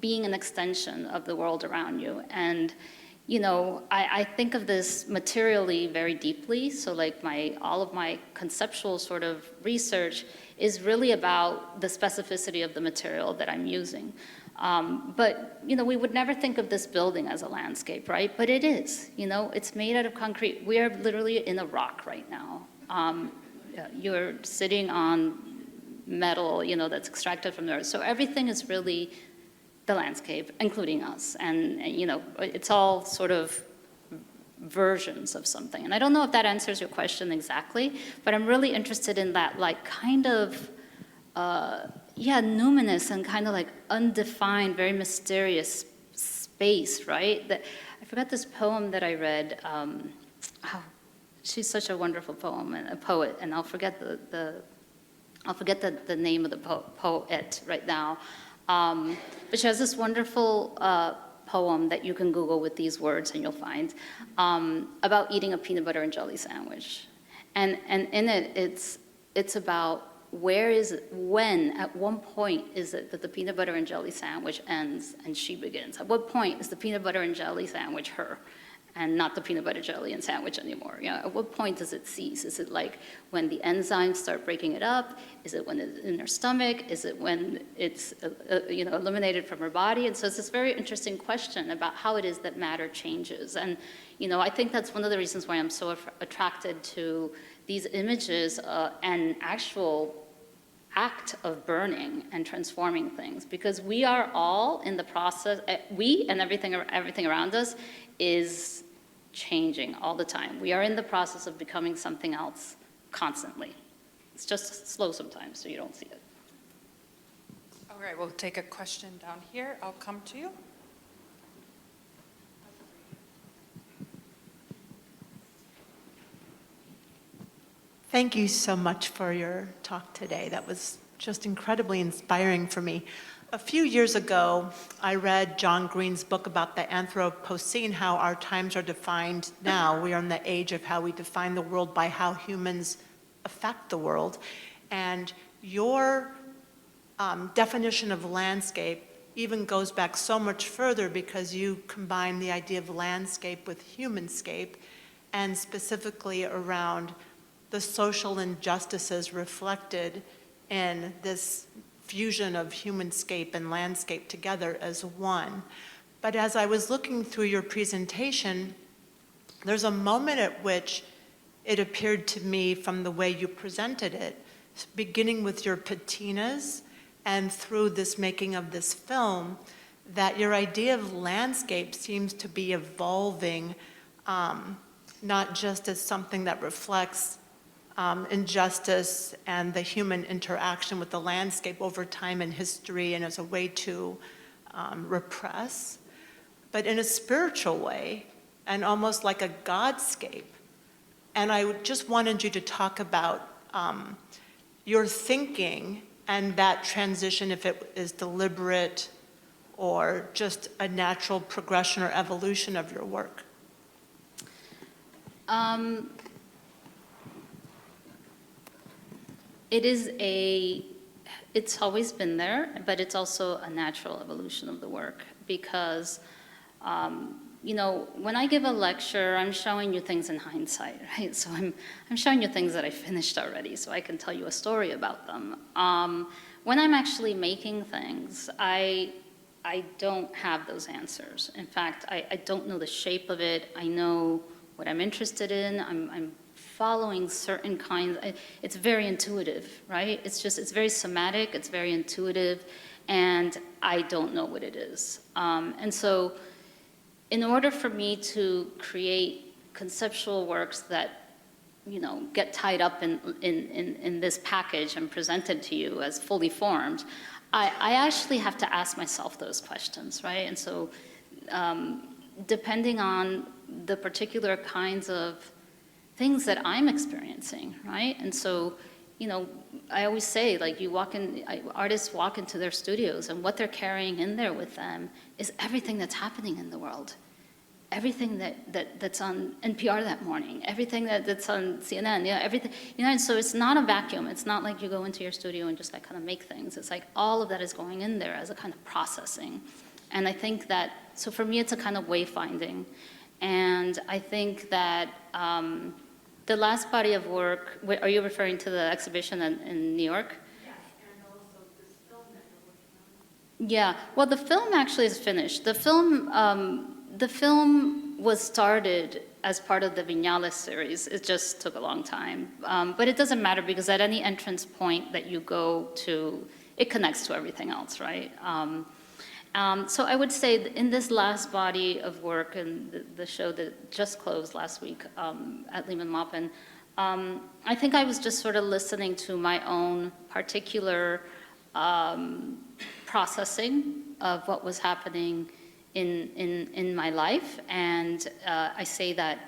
being an extension of the world around you. And you know, I think of this materially very deeply. So like all of my conceptual sort of research is really about the specificity of the material that I'm using. But, you know, we would never think of this building as a landscape, right? But it is, you know, it's made out of concrete. We are literally in a rock right now. You're sitting on metal, you know, that's extracted from the earth. So everything is really the landscape, including us. And, you know, it's all sort of versions of something. And I don't know if that answers your question exactly, but I'm really interested in that, like, kind of, numinous and kind of like undefined, very mysterious space, right? That I forgot this poem that I read. She's such a wonderful poem and a poet, and I'll forget the name of the poet right now. But she has this wonderful poem that you can Google with these words and you'll find about eating a peanut butter and jelly sandwich. And in it, it's about at one point is it that the peanut butter and jelly sandwich ends and she begins? At what point is the peanut butter and jelly sandwich her? And not the peanut butter jelly and sandwich anymore. You know, at what point does it cease? Is it like when the enzymes start breaking it up? Is it when it's in her stomach? Is it when it's eliminated from her body? And so it's this very interesting question about how it is that matter changes. And you know, I think that's one of the reasons why I'm so attracted to these images and actual act of burning and transforming things, because we are all in the process. We and everything around us is changing all the time. We are in the process of becoming something else constantly. It's just slow sometimes, so you don't see it. All right, we'll take a question down here. I'll come to you. Thank you so much for your talk today. That was just incredibly inspiring for me. A few years ago, I read John Green's book about the Anthropocene, how our times are defined now. We are in the age of how we define the world by how humans affect the world. And your definition of landscape even goes back so much further, because you combine the idea of landscape with humanscape, and specifically around the social injustices reflected in this fusion of humanscape and landscape together as one. But as I was looking through your presentation, there's a moment at which it appeared to me from the way you presented it, beginning with your patinas and through this making of this film, that your idea of landscape seems to be evolving, not just as something that reflects injustice and the human interaction with the landscape over time and history and as a way to repress, but in a spiritual way and almost like a godscape. And I just wanted you to talk about your thinking and that transition, if it is deliberate or just a natural progression or evolution of your work. It's always been there, but it's also a natural evolution of the work because, when I give a lecture, I'm showing you things in hindsight, right? So I'm showing you things that I finished already, so I can tell you a story about them. When I'm actually making things, I don't have those answers. In fact, I don't know the shape of it. I know what I'm interested in. I'm following certain kinds. It's very intuitive, right? It's very somatic. It's very intuitive, and I don't know what it is. And so, in order for me to create conceptual works that, get tied up in this package and presented to you as fully formed, I actually have to ask myself those questions, right? And so, depending on the particular kinds of things that I'm experiencing, right? And so, I always say, like, artists walk into their studios, and what they're carrying in there with them is everything that's happening in the world. Everything that's on NPR that morning, everything that's on CNN, everything, and so it's not a vacuum. It's not like you go into your studio and just like kind of make things. It's like all of that is going in there as a kind of processing. And I think that, so for me, it's a kind of wayfinding. And I think that the last body of work, are you referring to the exhibition in New York? Yes, and also this film that you're working on. Yeah, well, the film actually is finished. The film was started as part of the Viala series. It just took a long time. But it doesn't matter because at any entrance point that you go to, it connects to everything else, right? So I would say that in this last body of work and the show that just closed last week at Lehman Maupin, I think I was just sort of listening to my own particular processing of what was happening in my life, and I say that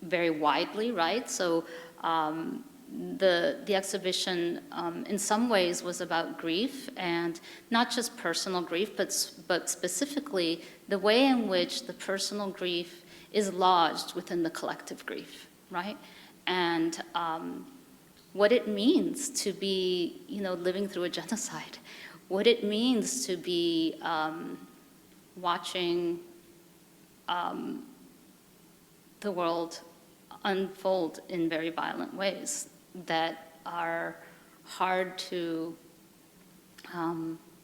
very widely, right? So the exhibition in some ways was about grief, and not just personal grief, but specifically the way in which the personal grief is lodged within the collective grief, right? And what it means to be, living through a genocide, what it means to be watching the world unfold in very violent ways that are hard to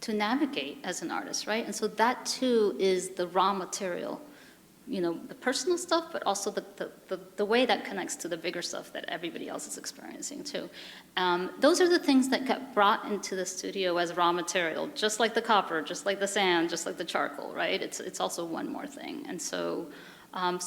navigate as an artist, right? And so that too is the raw material, the personal stuff, but also the way that connects to the bigger stuff that everybody else is experiencing too. Those are the things that get brought into the studio as raw material, just like the copper, just like the sand, just like the charcoal, right? It's also one more thing. And so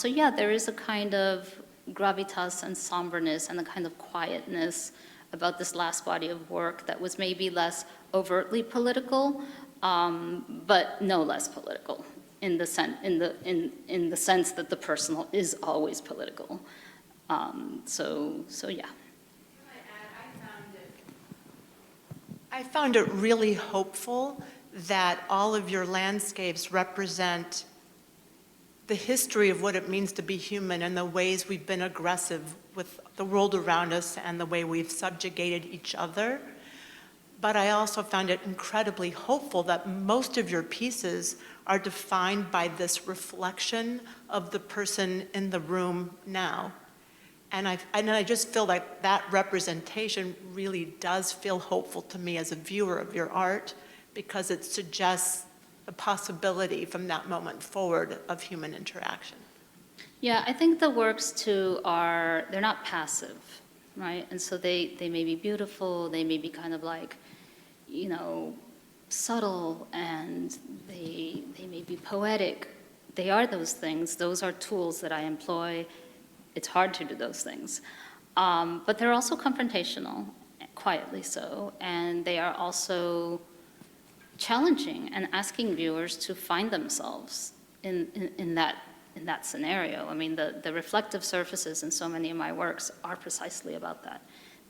yeah, there is a kind of gravitas and somberness and a kind of quietness about this last body of work that was maybe less overtly political, but no less political in the sense that the personal is always political. So yeah. I found it really hopeful that all of your landscapes represent the history of what it means to be human and the ways we've been aggressive with the world around us and the way we've subjugated each other. But I also found it incredibly hopeful that most of your pieces are defined by this reflection of the person in the room now. And I just feel like that representation really does feel hopeful to me as a viewer of your art, because it suggests a possibility from that moment forward of human interaction. Yeah, I think the works too they're not passive, right? And so they may be beautiful, they may be kind of like, subtle, and they may be poetic. They are those things. Those are tools that I employ. It's hard to do those things. But they're also confrontational, quietly so, and they are also challenging and asking viewers to find themselves in that scenario. I mean, the reflective surfaces in so many of my works are precisely about that.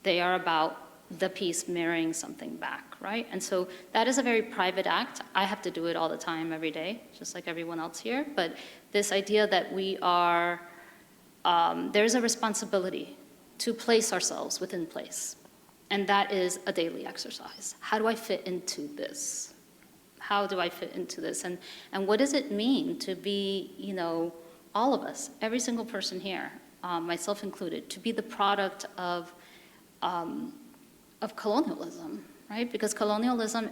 They are about the piece mirroring something back, right? And so that is a very private act. I have to do it all the time, every day, just like everyone else here. But this idea that we are, there's a responsibility to place ourselves within place. And that is a daily exercise. How do I fit into this? How do I fit into this? And what does it mean to be, all of us, every single person here, myself included, to be the product of colonialism, right? Because colonialism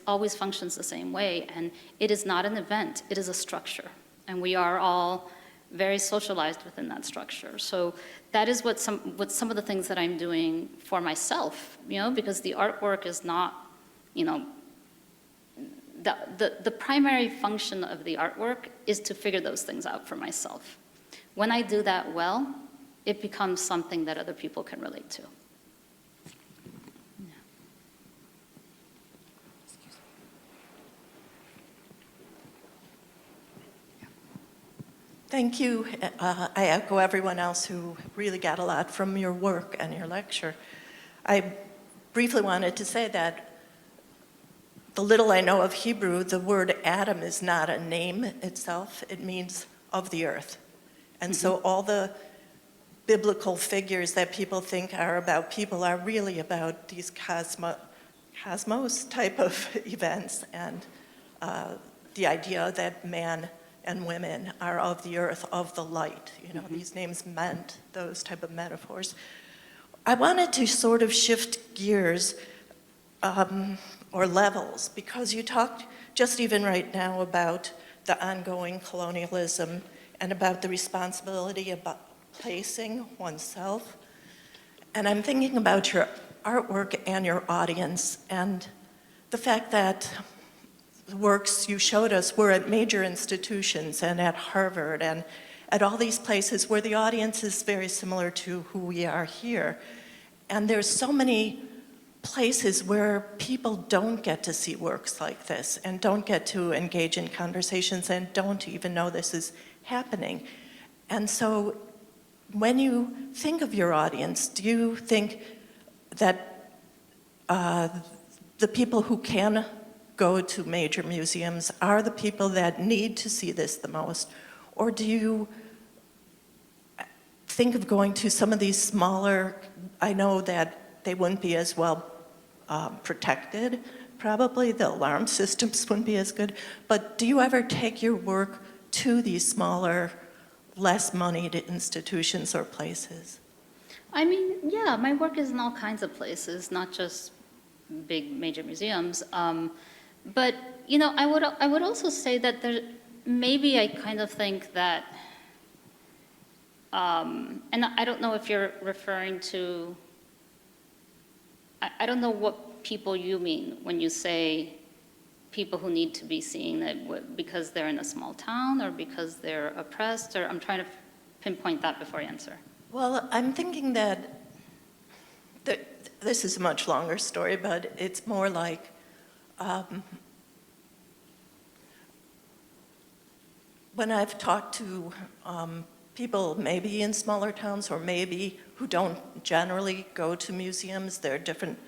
always functions the same way, and it is not an event, it is a structure. And we are all very socialized within that structure. So that is what some of the things that I'm doing for myself, because the artwork is not, the primary function of the artwork is to figure those things out for myself. When I do that well, it becomes something that other people can relate to. Thank you. I echo everyone else who really got a lot from your work and your lecture. I briefly wanted to say that the little I know of Hebrew, the word Adam is not a name itself. It means of the earth. And so all the biblical figures that people think are about people are really about these cosmos type of events, and the idea that man and women are of the earth, of the light. These names meant those type of metaphors. I wanted to sort of shift gears or levels, because you talked just even right now about the ongoing colonialism and about the responsibility about placing oneself. And I'm thinking about your artwork and your audience, and the fact that the works you showed us were at major institutions and at Harvard and at all these places where the audience is very similar to who we are here. And there's so many places where people don't get to see works like this and don't get to engage in conversations and don't even know this is happening. And so when you think of your audience, do you think that the people who can go to major museums are the people that need to see this the most? Or do you think of going to some of these smaller, I know that they wouldn't be as well protected, probably, the alarm systems wouldn't be as good, but do you ever take your work to these smaller, less moneyed institutions or places? I mean, yeah, my work is in all kinds of places, not just big major museums. But I would also say that maybe I kind of think that, and I don't know if you're referring to, I don't know what people you mean when you say people who need to be seen because they're in a small town or because they're oppressed, or I'm trying to pinpoint that before I answer. Well, I'm thinking that this is a much longer story, but it's more like when I've talked to people maybe in smaller towns or maybe who don't generally go to museums, they're different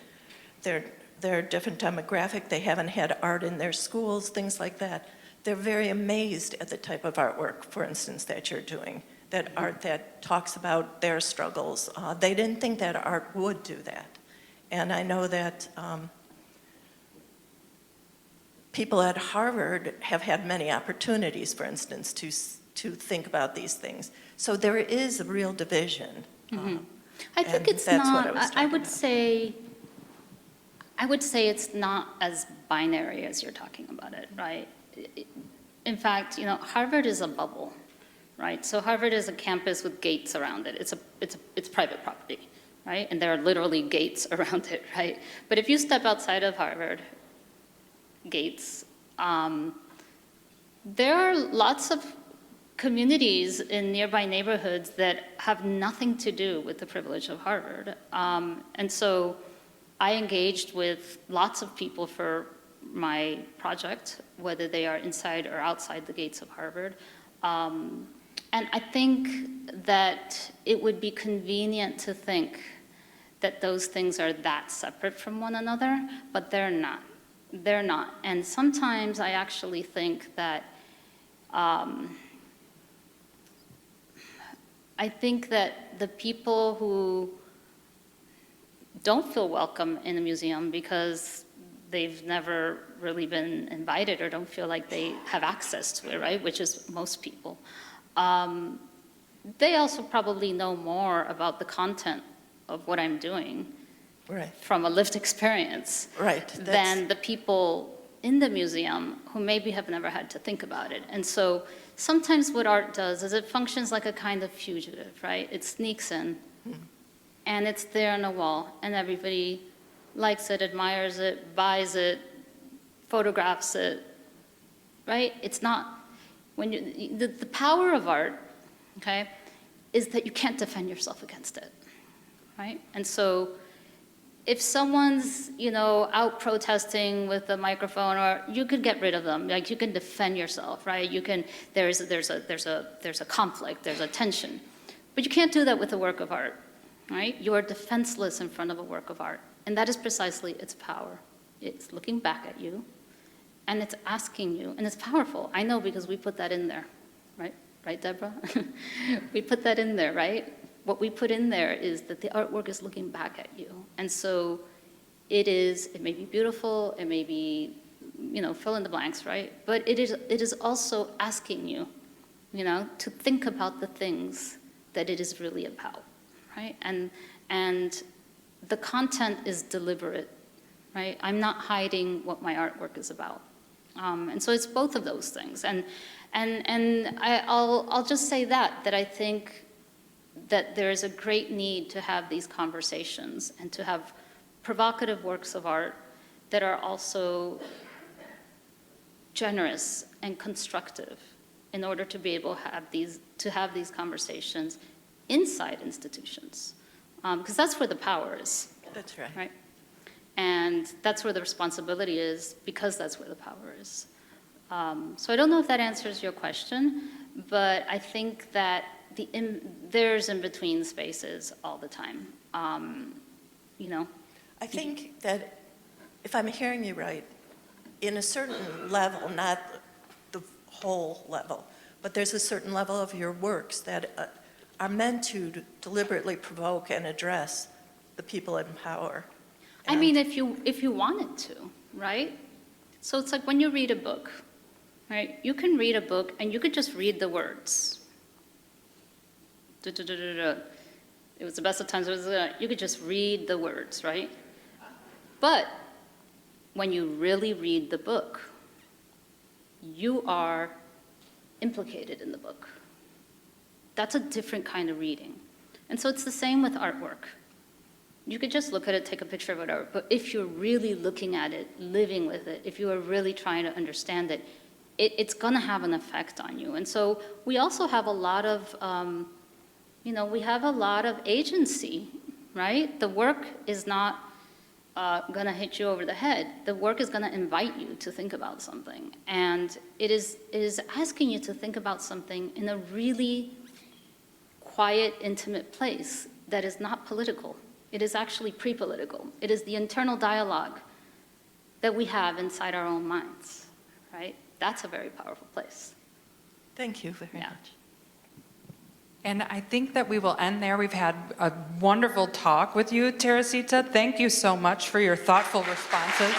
demographic, they haven't had art in their schools, things like that. They're very amazed at the type of artwork, for instance, that you're doing, that art that talks about their struggles. They didn't think that art would do that. And I know that people at Harvard have had many opportunities, for instance, to think about these things. So there is a real division. I think it's not, I would say it's not as binary as you're talking about it, right? In fact, Harvard is a bubble, right? So Harvard is a campus with gates around it. It's private property, right? And there are literally gates around it, right? But if you step outside of Harvard gates, there are lots of communities in nearby neighborhoods that have nothing to do with the privilege of Harvard. And so I engaged with lots of people for my project, whether they are inside or outside the gates of Harvard. And I think that it would be convenient to think that those things are that separate from one another, but they're not. They're not. And sometimes I actually think that the people who don't feel welcome in a museum because they've never really been invited or don't feel like they have access to it, right? Which is most people. They also probably know more about the content of what I'm doing Right. from a lived experience Right. than the people in the museum who maybe have never had to think about it. And so sometimes what art does is it functions like a kind of fugitive, right? It sneaks in, and it's there on a wall, and everybody likes it, admires it, buys it, photographs it, right? It's not, when you, the power of art, okay, is that you can't defend yourself against it, right? And so if someone's, out protesting with a microphone, or you could get rid of them, like you can defend yourself, right? You can, there's a conflict, there's a tension. But you can't do that with a work of art, right? You are defenseless in front of a work of art. And that is precisely its power. It's looking back at you, and it's asking you, and it's powerful. I know because we put that in there, right? Right, Deborah? We put that in there, right? What we put in there is that the artwork is looking back at you. And so it may be beautiful, it may be, fill in the blanks, right? But it is also asking you, to think about the things that it is really about, right? And the content is deliberate, right? I'm not hiding what my artwork is about. And so it's both of those things. And I'll just say that I think that there is a great need to have these conversations and to have provocative works of art that are also generous and constructive in order to be able to have these conversations inside institutions. Because that's where the power is. That's right. Right? And that's where the responsibility is, because that's where the power is. So I don't know if that answers your question, but I think that there's in-between spaces all the time, I think that, if I'm hearing you right, in a certain level, not the whole level, but there's a certain level of your works that are meant to deliberately provoke and address the people in power. I mean, if you wanted to, right? So it's like when you read a book, right? You can read a book and you could just read the words. It was the best of times. You could just read the words, right? But when you really read the book, you are implicated in the book. That's a different kind of reading. And so it's the same with artwork. You could just look at it, take a picture of whatever, but if you're really looking at it, living with it, if you are really trying to understand it, it's going to have an effect on you. And so we also have a lot of, we have a lot of agency, right? The work is not going to hit you over the head. The work is going to invite you to think about something. And it is asking you to think about something in a really quiet, intimate place that is not political. It is actually pre-political. It is the internal dialogue that we have inside our own minds, right? That's a very powerful place. Thank you very much. And I think that we will end there. We've had a wonderful talk with you, Teresita. Thank you so much for your thoughtful responses.